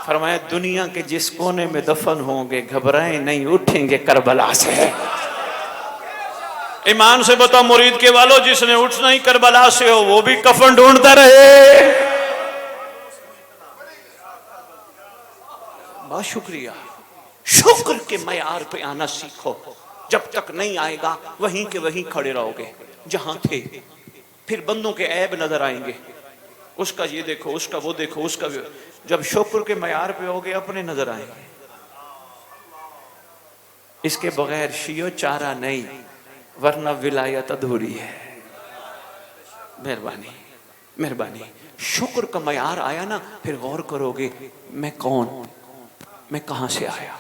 फरमाया, दुनिया के जिस कोने में दफन होंगे घबराएं नहीं, उठेंगे करबला से। ईमान से बताओ मुरीद के वालों, जिसने उठना ही करबला से हो वो भी कफन ढूंढता रहे। बहुत शुक्रिया। शुक्र के मयार पे आना सीखो, जब तक नहीं आएगा वहीं के वहीं खड़े रहोगे जहां थे। फिर बंदों के ऐब नजर आएंगे, उसका ये देखो, उसका वो देखो, उसका भी। जब शुक्र के मयार पे होगे अपने नजर आएंगे। इसके बगैर शियो चारा नहीं, वरना विलायत अधूरी है। मेहरबानी मेहरबानी, शुक्र का मयार आया ना, फिर गौर करोगे, मैं कौन, मैं कहां से आया,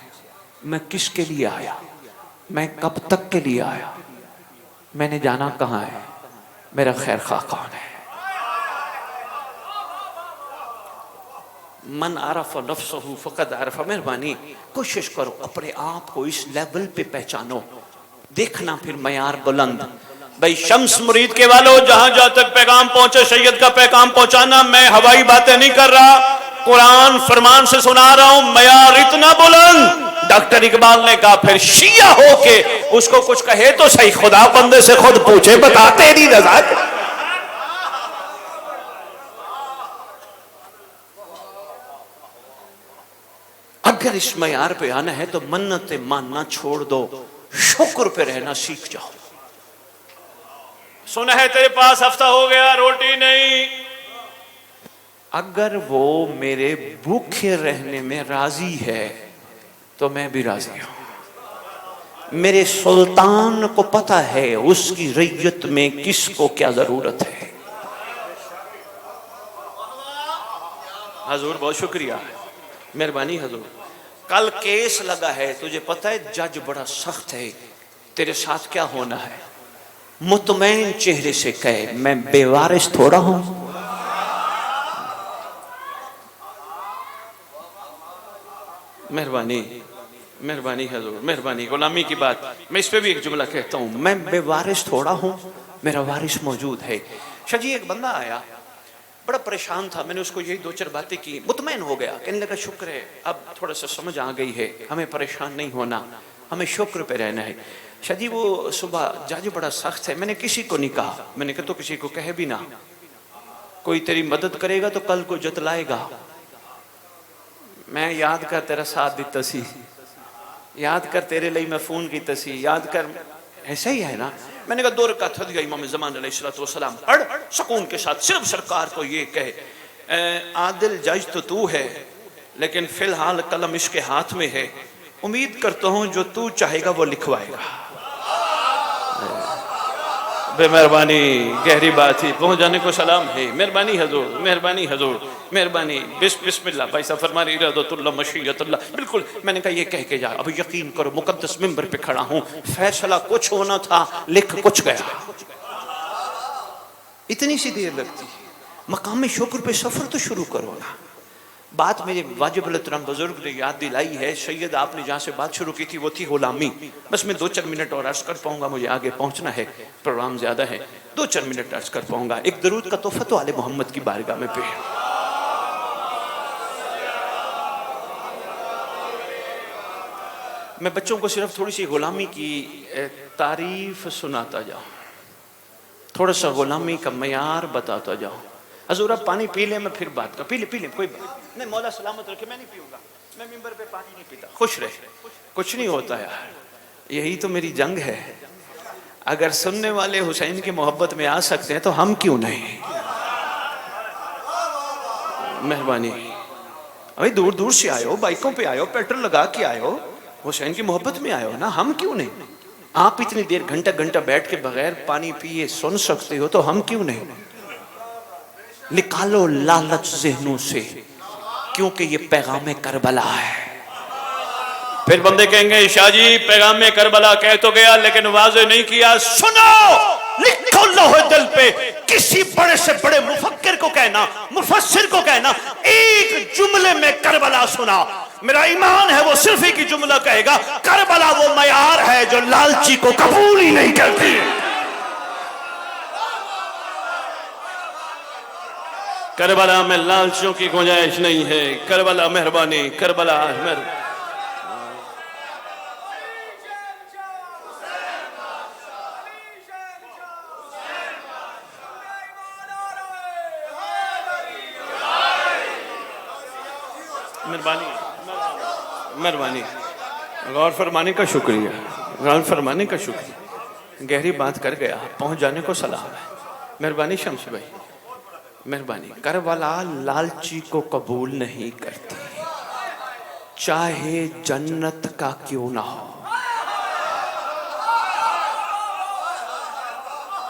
मैं किसके लिए आया, मैं कब तक के लिए आया, मैंने जाना कहां है, मेरा खैर खा कौन है। मन आरफ नफ्सहु फकद आरफ। मेहरबानी, कोशिश करो अपने आप को इस लेवल पे पहचानो, देखना फिर मयार बुलंद। भाई शम्स मुरीद के वालों, जहां जहां तक पैगाम पहुंचे सैयद का पैगाम पहुंचाना। मैं हवाई बातें नहीं कर रहा, कुरान फरमान से सुना रहा हूं, मयार इतना बुलंद। डॉक्टर इकबाल ने कहा, फिर शिया होके उसको कुछ कहे तो सही, खुदा बंदे से खुद पूछे, बताते नहीं रजा। अगर इस मयार पे आना है तो मन्नतें मानना छोड़ दो, शुक्र पे रहना सीख जाओ। सुना है तेरे पास हफ्ता हो गया रोटी नहीं, अगर वो मेरे भूखे रहने में राजी है तो मैं भी राजी हूं। मेरे सुल्तान को पता है उसकी रैयत में किसको क्या जरूरत है। हजूर बहुत शुक्रिया, मेहरबानी हजूर। कल केस लगा है, तुझे पता है जज बड़ा सख्त है, तेरे साथ क्या होना है? मुतमैन चेहरे से कहे, मैं बेवारिस थोड़ा हूं। मेहरबानी मेहरबानी हजूर, मेहरबानी। गुलामी की बात, मैं इस पे भी एक जुमला कहता हूं, मैं बेवारिस थोड़ा हूं, मेरा वारिस मौजूद है। शाजी एक बंदा आया, बड़ा परेशान था, मैंने उसको यही 2-4 बातें की, मुतमैन हो गया, कहने लगा शुक्र है अब थोड़ा सा समझ आ गई है, हमें परेशान नहीं होना, हमें शुक्र पे रहना है। शादी वो सुबह जज बड़ा सख्त है, मैंने किसी को नहीं कहा, मैंने कहा तो किसी को कहे भी ना, कोई तेरी मदद करेगा तो कल को जतलाएगा। मैं याद कर तेरा साथ दिता सी, याद कर तेरे लिए मैं फोन किया सी, याद कर। ऐसा ही है ना। मैंने कहा 2 रकात हो गई इमाम ज़मान अलैहिस्सलाम पढ़ सुकून के साथ, सिर्फ सरकार को ये कहे आदिल जज तो तू है, लेकिन फिलहाल कलम इसके हाथ में है, उम्मीद करता हूं जो तू चाहेगा वो लिखवाएगा। बेमेहरबानी, गहरी बात ही पहुंच जाने को सलाम है। मेहरबानी हजूर, मेहरबानी हजूर, मेहरबानी। बिस्मिल्लाह। भाई साहब फरमा रही इरादतुल्लाह मशीयतुल्लाह। बिल्कुल मैंने कहा ये कह के जा। अब यकीन करो मुकद्दस मिंबर पे खड़ा हूं, फैसला कुछ होना था, लिख कुछ गया। इतनी सी देर लगती। मकाम शुक्र पे सफर तो शुरू करो ना। बात मेरे वाजिब अलैहिस्सलाम बुजुर्ग ने याद दिलाई है। सैयद आपने जहाँ से बात शुरू की थी वो थी गुलामी। बस मैं 2-4 मिनट और अर्ज कर पाऊंगा, मुझे आगे पहुंचना है, प्रोग्राम ज्यादा है। 2-4 मिनट अर्ज कर पाऊंगा। एक दरूद का तोहफा तो आले मोहम्मद की बारगाह में पे। मैं बच्चों को सिर्फ थोड़ी सी गुलामी की तारीफ सुनाता जाऊं, थोड़ा सा गुलामी का मयार बताता जाऊं। हजूर आप पानी पी ले, मैं फिर बात कर। पी ले कोई बात नहीं, मौला सलामत रखे। मैं नहीं पीऊंगा, मैं मिंबर पे पानी नहीं पीता। खुश रहे, कुछ नहीं होता यार, यही तो मेरी जंग है। अगर सुनने वाले हुसैन की मोहब्बत में आ सकते हैं तो हम क्यों नहीं। मेहरबानी। अभी दूर दूर से आयो, बाइकों पे आयो, पेट्रोल लगा के आयो, हुसैन की मोहब्बत में आयो ना, हम क्यों नहीं। आप इतनी देर घंटा बैठ के बगैर पानी पिए सुन सकते हो तो हम क्यों नहीं। निकालो लालच ज़हनों से, क्योंकि ये पैगाम करबला है। फिर बंदे कहेंगे शाह जी पैगाम करबला कह तो गया लेकिन वाज़े नहीं किया। सुनो, लिखो लोहे दिल पे। किसी बड़े से बड़े मुफक्किर को कहना, मुफस्सिर को कहना, एक जुमले में करबला सुना। मेरा ईमान है वो सिर्फ एक ही जुमला कहेगा, करबला वो मयार है जो लालची को कबूल ही नहीं करती। करबला में लालचियों की गुंजाइश नहीं है। करबला मेहरबानी, करबला मेहरबानी। गौर फरमाने का शुक्रिया, गौर फरमाने का शुक्रिया। गहरी बात कर गया, पहुंच जाने को सलाम है। मेहरबानी शम्स भाई, मेहरबानी। करबला लालची को कबूल नहीं करती, चाहे जन्नत का क्यों ना हो।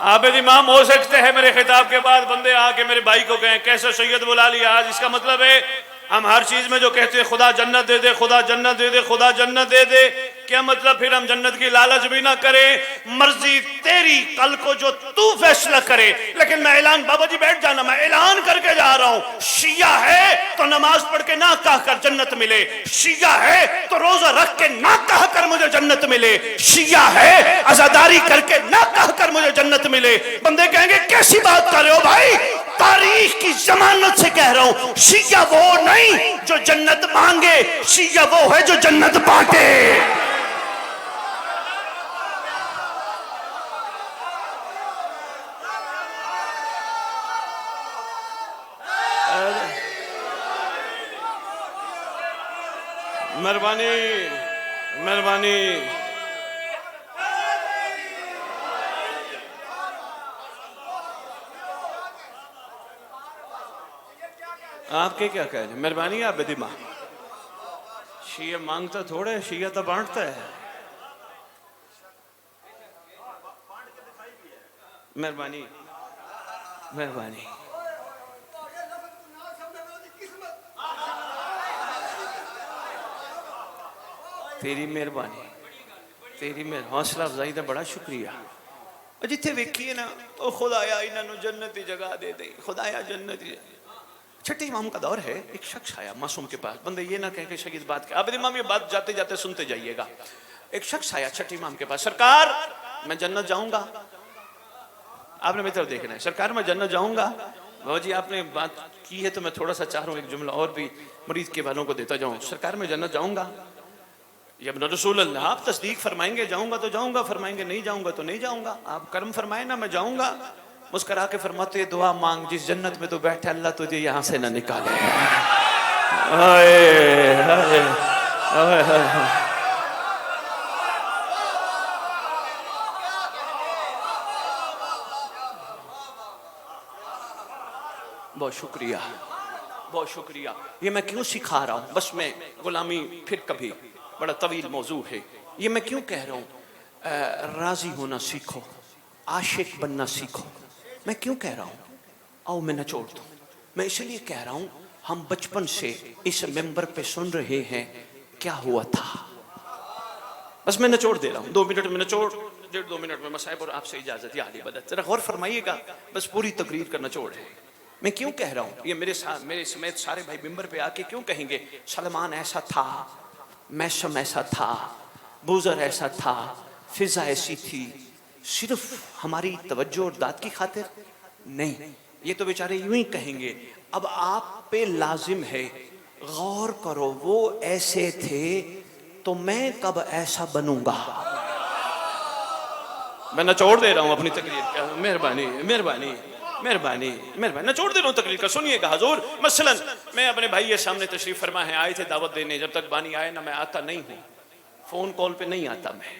आबिद इमाम हो सकते हैं मेरे खिताब के बाद बंदे आके मेरे भाई को कहें कैसे सैयद बुला लिया आज। इसका मतलब है हम हर चीज में जो कहते हैं खुदा जन्नत दे दे, खुदा जन्नत दे दे, खुदा जन्नत दे दे, क्या मतलब फिर हम जन्नत की लालच भी ना करें। मर्जी तेरी, कल को जो तू फैसला करे। लेकिन मैं ऐलान, बाबा जी बैठ जाना, मैं ऐलान करके जा रहा हूं, शिया है तो नमाज पढ़ के ना कह कर जन्नत मिले, शिया है तो रोजा रख के ना कह कर मुझे जन्नत मिले, शिया है अज़ादारी करके ना कह कर मुझे जन्नत मिले। बंदे कहेंगे कैसी बात कर रहे हो भाई, तारीख की जमानत से कह रहा हूं, शिया वो नहीं जो जन्नत मांगे, शिया वो है जो जन्नत बांटे। मेहरबानी, मेहरबानी। आपके क्या कह रहे? मेहरबानी आप बेदिमा। शिया मांगता थोड़े, शिया तो बांटता है। मेहरबानी, मेहरबानी। तेरी मेहरबानी, तेरी मेहर हौसला अफजाई का बड़ा शुक्रिया। जिथे वेखिए ना ओ खुदाया इन्होंने जन्नत की जगह दे दे, खुदाया जन्नत की। छठे इमाम का दौर है, एक शख्स आया मासूम के पास। बंदे ये ना कह के शहीद बात के, अब इमाम ये बात जाते जाते सुनते जाइएगा। एक शख्स आया छठे इमाम के पास, सरकार मैं जन्नत जाऊंगा। आपने मेरी तरफ देखना है। सरकार मैं जन्नत जाऊंगा। बाबा जी आपने बात की है तो मैं थोड़ा सा चाह रहा हूँ एक जुमला और भी मरीज के वालों को देता जाऊँ। सरकार मैं जन्नत जाऊंगा। जब रसूल अल्लाह आप तस्दीक फरमाएंगे जाऊंगा तो जाऊंगा, फरमाएंगे नहीं जाऊंगा तो नहीं जाऊंगा। आप कर्म फरमाए ना मैं जाऊंगा। मुस्करा के फरमाते दुआ मांग, जिस जन्नत में तो बैठे अल्लाह तुझे यहाँ से ना निकाले। हाय हाय हाय हाय। बहुत शुक्रिया, बहुत शुक्रिया। ये मैं क्यों सिखा रहा हूँ, बस मैं गुलामी फिर कभी, बड़ा तवील मौजू है। ये मैं क्यों कह रहा हूँ राजी होना सीखो, आशिक बनना सीखो। मैं क्यों कह रहा हूँ, आओ मैं निचोड़ दूँ। मैं इसलिए कह रहा हूँ हम बचपन से इस मेंबर पे सुन रहे हैं क्या हुआ था। बस मैं निचोड़ दे रहा हूँ, 2 मिनट में निचोड़, 1.5-2 मिनट में मसाइब और आपसे इजाजत या अली बदत। जरा गौर फरमाइएगा, बस पूरी तकरीर का निचोड़ है। मैं क्यों कह रहा हूँ ये, मेरे समेत सारे भाई मिंबर पे आके क्यों कहेंगे सलमान ऐसा था, मैसम ऐसा था, बूजर ऐसा था, फिजा ऐसी थी, सिर्फ हमारी तवज्जो और दाद की खातिर नहीं। ये तो बेचारे यूं ही कहेंगे। अब आप पे लाजिम है गौर करो, वो ऐसे थे तो मैं कब ऐसा बनूंगा। मैं निचोड़ दे रहा हूं अपनी तकरीर का, मेहरबानी मेहरबानी मेहरबानी मेहरबानी, निचोड़ दे रहा हूं तकरीर का। सुनिएगा हुजूर, मसलन मैं अपने भाई के सामने तशरीफ फरमा है, आए थे दावत देने। जब तक बानी आए ना मैं आता नहीं हूँ, फोन कॉल पे नहीं आता। मैं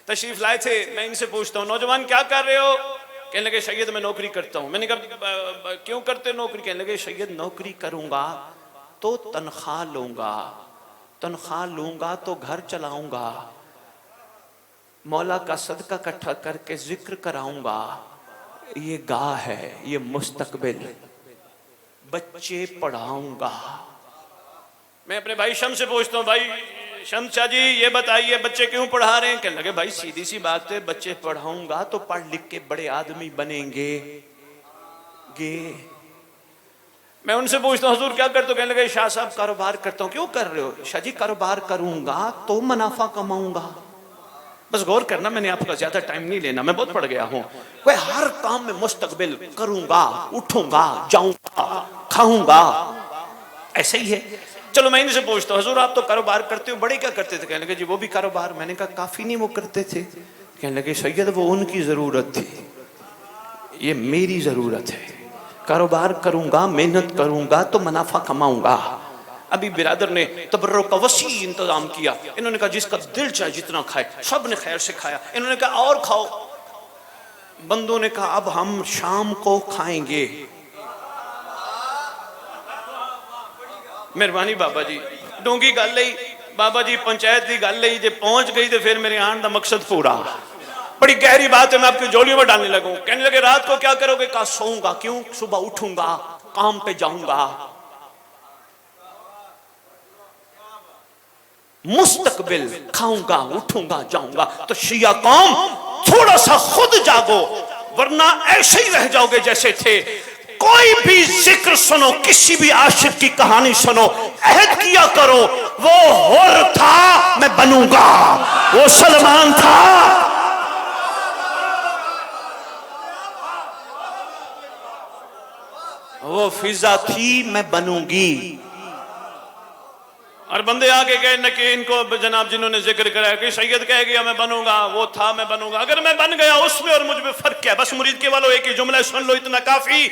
तशरीफ लाए थे, मैं इनसे पूछता हूँ नौजवान क्या कर रहे हो? कहने लगे सैयद मैं नौकरी करता हूँ। मैंने कहा क्यों करते नौकरी? कहने लगे सैयद नौकरी करूंगा तो तनख्वाह लूंगा, तनख्वाह लूंगा तो घर चलाऊंगा, मौला का सदका इकट्ठा करके जिक्र कराऊंगा। ये गा है, ये मुस्तकबिल, बच्चे पढ़ाऊंगा। मैं अपने भाई शम से पूछता हूँ, भाई शम्स शाह जी ये बताइए बच्चे क्यों पढ़ा रहे हैं? कहने लगे भाई सीधी सी बात है, बच्चे पढ़ाऊंगा तो पढ़ लिख के बड़े आदमी बनेंगे गे। मैं उनसे पूछता हूँ हुजूर क्या करते हो? कहने लगे शाह साहब कारोबार करता हूँ। क्यों कर रहे हो? शाह जी कारोबार करूंगा तो मुनाफा कमाऊंगा। बस गौर करना, मैंने आपका ज्यादा टाइम नहीं लेना, मैं बहुत पढ़ गया हूँ। वह हर काम में मुस्तकबिल करूंगा, उठूंगा, जाऊंगा, खाऊंगा, ऐसे ही है। चलो मैं इनसे पूछता हूँ हुजूर आप तो कारोबार करते हो, बड़े क्या करते थे? कहने लगे जी वो भी कारोबार। मैंने कहा काफी नहीं वो करते थे? कहने लगे सैयद वो उनकी जरूरत थी, ये मेरी जरूरत है। कारोबार करूंगा, मेहनत करूंगा तो मुनाफा कमाऊंगा। अभी बिरादर ने तबर्रुक का वसी इंतजाम किया। इन्होंने कहा जिसका दिल चाहे जितना खाए, सब ने खैर से खाया। इन्होंने कहा और खाओ। बंदों ने कहा अब हम शाम को खाएंगे। मेहरबानी बाबा जी, डूंगी गल ही बाबा जी, पंचायत की गल ही जे पहुंच गई तो फिर मेरे आने का मकसद पूरा। बड़ी गहरी बात है, मैं आपकी जोलियों में डालने लगूं। कहने लगे रात को क्या करोगे? कहा सोऊंगा। क्यों? सुबह उठूंगा, काम पे जाऊंगा, मुस्तकबिल खाऊंगा, उठूंगा, जाऊंगा। तो शिया कौम थोड़ा सा खुद जागो, वरना ऐसे ही रह जाओगे जैसे थे। कोई भी जिक्र सुनो, किसी भी आशिक की कहानी सुनो, अहद किया करो वो हुर था मैं बनूंगा, वो सलमान था वो फिजा थी मैं बनूंगी। और बंदे आगे गए न कि इनको जनाब जिन्होंने जिक्र कराया कि सैयद कह गया मैं बनूंगा, वो था मैं बनूंगा। अगर मैं बन गया उसमें और मुझ में फर्क क्या? बस मुरीद के वालों एक ही जुमला सुन लो, इतना काफी।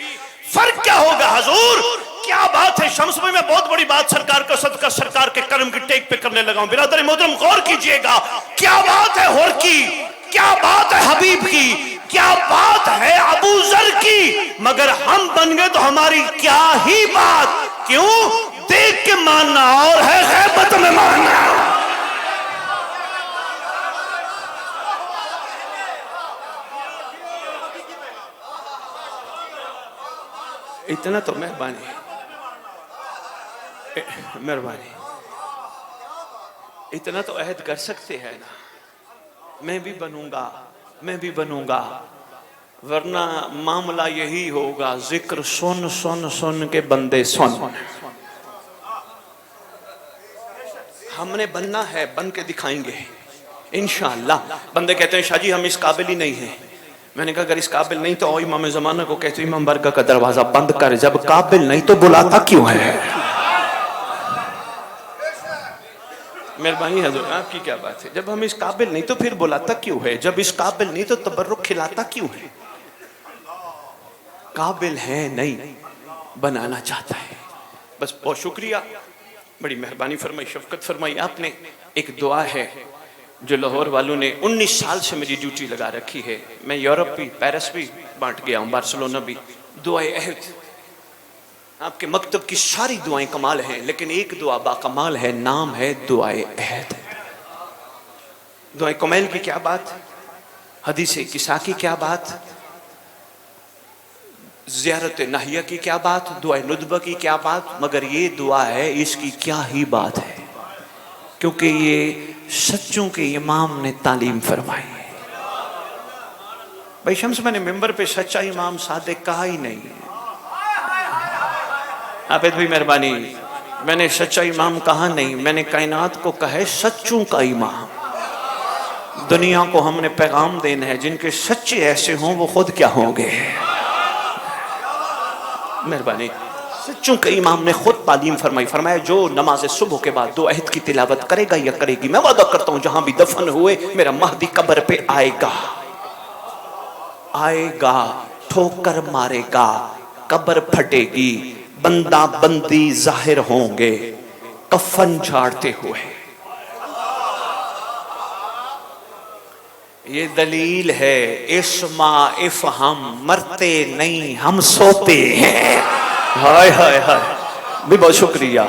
फर्क क्या होगा हुजूर? क्या बात है शम्स भाई, मैं बहुत बड़ी बात सरकार का सदका सरकार के कर्म की टेक पे करने लगा हूं। बिरादर मोहतरम गौर कीजिएगा, क्या बात है हुर की, क्या बात है हबीब की, क्या बात है अबू जर की। मगर हम बन गए तो हमारी क्या ही बात। क्यों? देख के मानना और है गैबत में मानना। इतना तो मेहरबानी मेहरबानी, इतना तो अहद कर सकते हैं ना, मैं भी बनूंगा, मैं भी बनूंगा। वरना मामला यही होगा, जिक्र सुन सुन सुन के बंदे सुन। हमने बनना है, बन के दिखाएंगे इंशाअल्लाह। बंदे कहते हैं शाह जी हम इस काबिल ही नहीं हैं। मैंने कहा अगर इस काबिल नहीं तो इमाम ज़माना को कहते इमाम बरगा का दरवाजा बंद कर, जब काबिल नहीं तो बुलाता क्यों है? मेहरबानी हज़रत, आपकी क्या बात है? जब हम इस काबिल नहीं तो फिर बुलाता क्यों है? जब इस काबिल नहीं तो तबर्रुक खिलाता क्यों है? काबिल है नहीं, बनाना चाहता है। बस बहुत शुक्रिया, बड़ी मेहरबानी फरमाई, शफकत फरमाई आपने। एक दुआ है जो लाहौर वालों ने 19 साल से मेरी ड्यूटी लगा रखी है, मैं यूरोप भी, पेरिस भी बांट गया हूँ, बार्सिलोना भी। दुआए अहद, आपके मकतब की सारी दुआएं कमाल हैं, लेकिन एक दुआ बाकमाल है, नाम है दुआए अहद। दुआए कमैल की क्या बात, हदीस किसा की क्या बात, ज़ियारत नाहिया की क्या बात, दुआ नुदबा की क्या बात, मगर ये दुआ है इसकी क्या ही बात है, क्योंकि ये सच्चों के इमाम ने तालीम फरमाई है। भाई शम्स, मैंने मेंबर पे सच्चा इमाम सादिक कहा ही नहीं। आबिद भी मेहरबानी, मैंने सच्चा इमाम कहा नहीं, मैंने कायनात को कहा है सच्चों का इमाम। दुनिया को हमने पैगाम देना है, जिनके सच्चे ऐसे हों वो खुद क्या होंगे। मेहरबानी, सच्चों के इमाम ने खुद तालीम फरमाई, फरमाया जो नमाज सुबह के बाद दो अहद की तिलावत करेगा या करेगी, मैं वादा करता हूं जहां भी दफन हुए मेरा महदी कब्र पे आएगा, आएगा, ठोकर मारेगा, कब्र फटेगी, बंदा बंदी जाहिर होंगे कफन झाड़ते हुए। ये दलील है, इस्मा इफ हम मरते नहीं हम सोते हैं। हाय हाय हाय, भी बहुत शुक्रिया।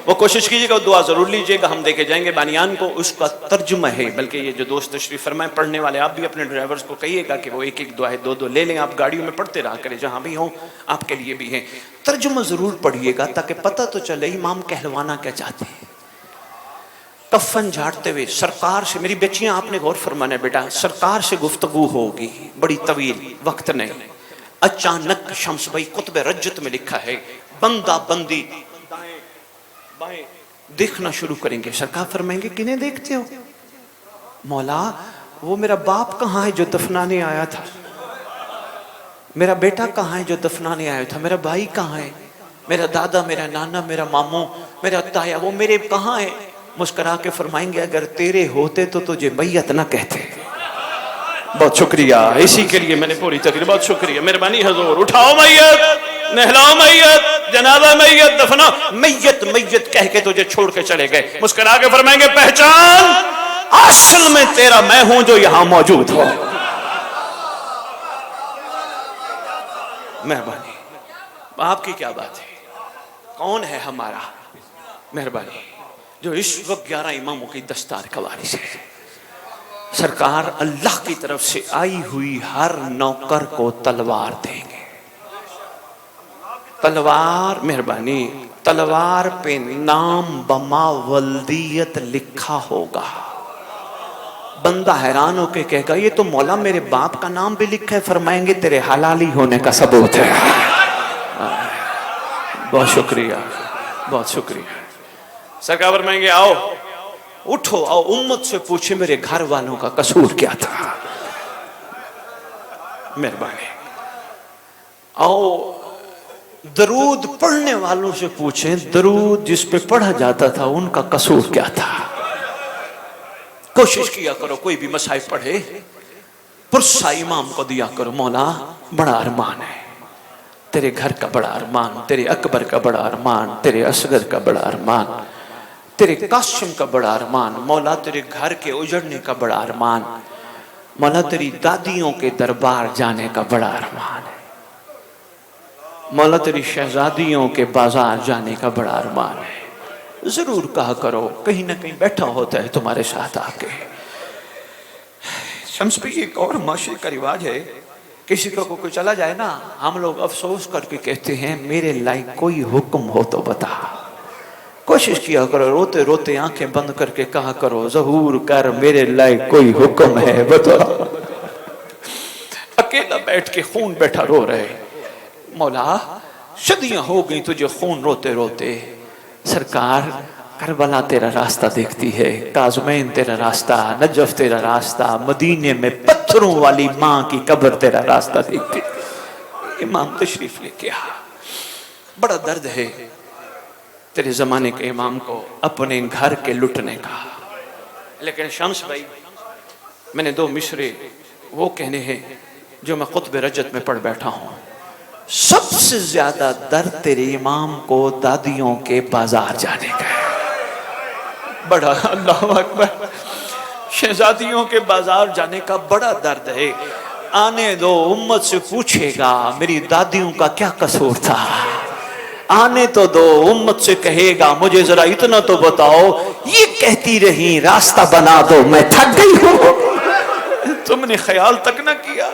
वो कोशिश कीजिएगा, दुआ जरूर लीजिएगा, हम देखे जाएंगे बानियान को, उसका तर्जुमा है। बल्कि ये जो दोस्त तशरीफ फरमाए पढ़ने वाले, आप भी अपने ड्राइवर्स को कहिएगा कि वो एक एक दुआ है, दो दो ले लें, आप गाड़ियों में पढ़ते रहा करें, जहां भी हो आपके लिए भी है। तर्जुमा जरूर पढ़िएगा ताकि पता तो चले इमाम कहलवाना क्या चाहते हैं। कफन झाड़ते हुए सरकार से, मेरी बच्चियां आपने गौर फरमाना है बेटा, सरकार से गुफ्तगू होगी बड़ी तवील, वक्त नहीं। अचानक शम्स भाई कुतुब रज्जत में लिखा है, बंदा बंदी दाएं बाएं देखना शुरू करेंगे। सरकार फरमाएंगे किन्हें देखते हो? मौला वो मेरा बाप कहाँ है जो दफनाने आया था, मेरा बेटा कहाँ है जो दफनाने आया था, मेरा भाई कहाँ है, मेरा दादा, मेरा नाना, मेरा मामू, मेरा ताया, वो मेरे कहाँ है? मुस्कुरा के फरमाएंगे अगर तेरे होते तो तुझे मैयत ना कहते। बहुत शुक्रिया, इसी के लिए मैंने पूरी तकरीर, बहुत शुक्रिया, मेहरबानी हजूर। उठाओ मैयत, नहलाओ मैयत, जनाजा मैयत, दफना मैयत, मैयत कह के तुझे छोड़ के चले गए। मुस्कुरा के फरमाएंगे पहचान, असल में तेरा मैं हूं जो यहां मौजूद हो। मेहरबानी, आपकी क्या बात है, कौन है हमारा? मेहरबानी, जो इस वक्त 11 इमामों की दस्तार कवारिस है। सरकार अल्लाह की तरफ से आई हुई हर नौकर को तलवार देंगे। तलवार, मेहरबानी, तलवार पे नाम बमा वल्दियत लिखा होगा। बंदा हैरान होके कहेगा ये तो मौला मेरे बाप का नाम भी लिखा है। फरमाएंगे तेरे हलाली होने का सबूत है। बहुत शुक्रिया, बहुत शुक्रिया। सरकार फरमाएंगे आओ, उठो, आओ, उम्मत से पूछे मेरे घर वालों का कसूर क्या था। मेहरबानी, आओ, दरूद पढ़ने वालों से पूछें दरूद जिस पे पढ़ा जाता था उनका कसूर क्या था। कोशिश किया करो कोई भी मसाइल पढ़े, पुरसा इमाम को दिया करो। मौला बड़ा अरमान है, तेरे घर का बड़ा अरमान, तेरे अकबर का बड़ा अरमान, तेरे असगर का बड़ा अरमान, तेरे कासिम का बड़ा अरमान। मौला तेरे घर के उजड़ने का बड़ा अरमान। मौला तेरी दादियों के दरबार जाने का बड़ा अरमान है। मौला तेरी शहजादियों के बाजार जाने का बड़ा अरमान है। जरूर कहा करो, कहीं ना कहीं बैठा होता है तुम्हारे साथ आके। शम्स पे एक और माशरे का रिवाज है, किसी को कोई चला जाए ना, हम लोग अफसोस करके कहते हैं मेरे लायक कोई हुक्म हो तो बता। कोशिश किया करो, रोते रोते आंखें बंद करके कहा करो जहूर कर मेरे लायक कोई हुक्म है बता। अकेला बैठ के खून बैठा रो रहे, मौला सदियां हो गई तुझे खून रोते रोते। सरकार करबला तेरा रास्ता देखती है, काज़मैन तेरा रास्ता, नजफ तेरा रास्ता, मदीने में पत्थरों वाली माँ की कब्र तेरा रास्ता देखती। इमाम तशरीफ लेके आ, बड़ा दर्द है तेरे जमाने के इमाम को अपने घर के लुटने का। लेकिन शम्स भाई, मैंने 2 मिसरे वो कहने हैं जो मैं खुतब रजत में पढ़ बैठा हूँ। सबसे ज्यादा दर्द तेरे इमाम को दादियों के बाजार जाने का है। बड़ा, अल्लाह अकबर, शहजादियों के बाजार जाने का बड़ा दर्द है। आने दो, उम्मत से पूछेगा मेरी दादियों का क्या कसूर था। आने तो दो, उम्मत से कहेगा मुझे जरा इतना तो बताओ, ये कहती रही रास्ता बना दो, मैं थक गई हूं। तुमने ख्याल तक ना किया।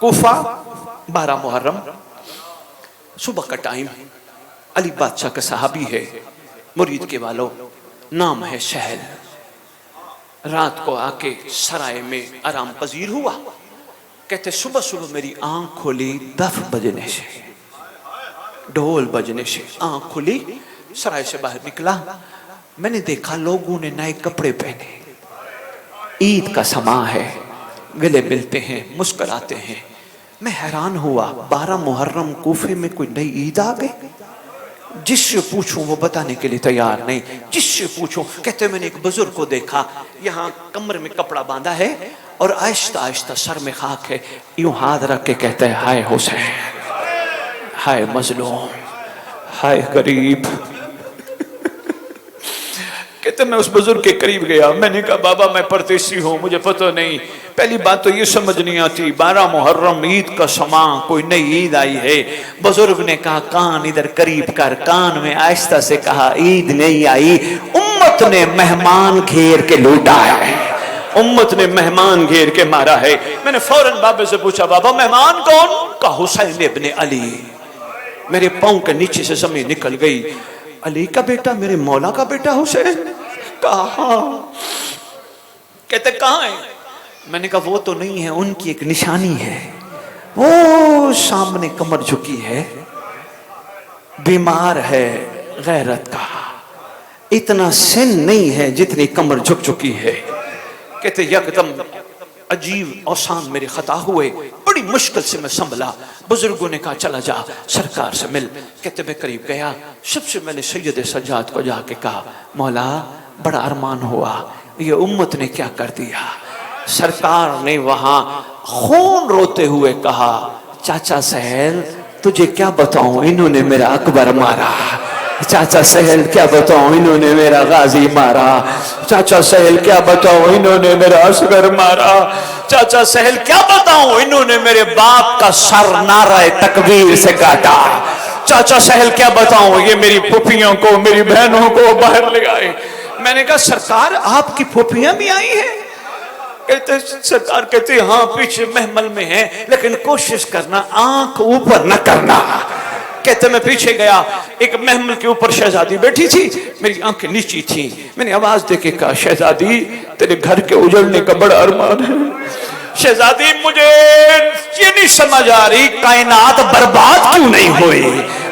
कूफा 12 मुहर्रम सुबह का टाइम, अली बादशाह का सहाबी है, मुरीद के वालों, नाम है सहल। रात को आके सराय में आराम पजीर हुआ। कहते सुबह सुबह मेरी आंख खुली 10 बजने से, ढोल बजने से आंख खुली। सराय से बाहर निकला, मैंने देखा लोगों ने नए कपड़े पहने, ईद का समा है, गले मिलते हैं, मुस्कुराते हैं। मैं हैरान हुआ, 12 मुहर्रम कूफे में कोई नई ईद आ गई। जिससे पूछूं वो बताने के लिए तैयार नहीं। जिससे पूछूं, कहते मैंने एक बुजुर्ग को देखा, यहाँ कमर में कपड़ा बांधा है और आहिस्ता आहिस्ता सर में खाक है, यूं हाथ रख के कहते हैं हाय हुसैन, हाय मजलूम, हाय गरीब। कहते मैं उस बुजुर्ग के करीब गया, मैंने कहा बाबा मैं परदेसी हूँ, मुझे पता नहीं। पहली बात तो ये समझ नहीं आती, 12 मुहर्रम ईद का समा, कोई नई ईद आई है। बुजुर्ग ने कहा कान इधर करीब कर, कान में आहिस्ता से कहा ईद नहीं आई, उम्मत ने मेहमान घेर के लूटा है, उम्मत ने मेहमान घेर के मारा है। मैंने फौरन बाबा से पूछा बाबा मेहमान कौन? कहा हुसैन इब्ने अली। मेरे पांव के नीचे से जमीन निकल गई। अली का बेटा, मेरे मौला का बेटा हुसैन? कहा। कहते कहाँ है? मैंने कहा वो तो नहीं है, उनकी एक निशानी है, वो सामने कमर झुकी है, बीमार है गैरत का, इतना सिन नहीं है जितनी कमर झुक चुकी है। कहते यकदम अजीब औसान मेरे खता हुए, बड़ी मुश्किल से मैं संभला। बुजुर्गों ने कहा चला जा सरकार से मिल। कहते मैं करीब गया, सबसे मैंने सैयद सज्जाद को जाके कहा मौला बड़ा अरमान हुआ, ये उम्मत ने क्या कर दिया। सरकार ने वहां खून रोते हुए कहा चाचा सहल तुझे क्या बताऊं, इन्होंने मेरा अकबर मारा। चाचा सहल क्या बताऊं, इन्होंने मेरा गाजी मारा। चाचा सहल क्या बताऊं, इन्होंने मेरा असगर मारा। चाचा सहल क्या बताऊं, इन्होंने मेरे बाप का सर नारे तकबीर से काटा। चाचा सहल क्या बताऊं, ये मेरी फूफियों को, मेरी बहनों को बाहर ले आए। मैंने कहा सरकार आपकी फूफियां भी आई हैं? कहते सरकार कहते हाँ पीछे महमल में है, लेकिन कोशिश करना आंख ऊपर न करना। कहते मैं पीछे गया, एक महमल के ऊपर शहजादी बैठी थी, मेरी आंखें नीची थी। मैंने आवाज देके कहा शहजादी तेरे घर के उजड़ने का बड़ा अरमान है। शहजादी मुझे ये नहीं समझ आ रही कायनात बर्बाद क्यों नहीं हुई,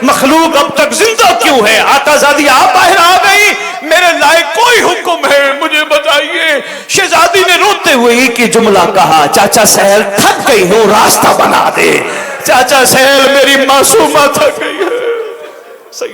मखलूक अब तक जिंदा क्यों है। आकाजादी आप बाहर आ गई, मेरे लायक कोई हुक्म है मुझे बताइए। शहजादी ने रोते हुए एक ही जुमला कहा चाचा सहल थक गई हूँ, रास्ता बना दे। चाचा सहल मेरी मासूमा थक गई है। सही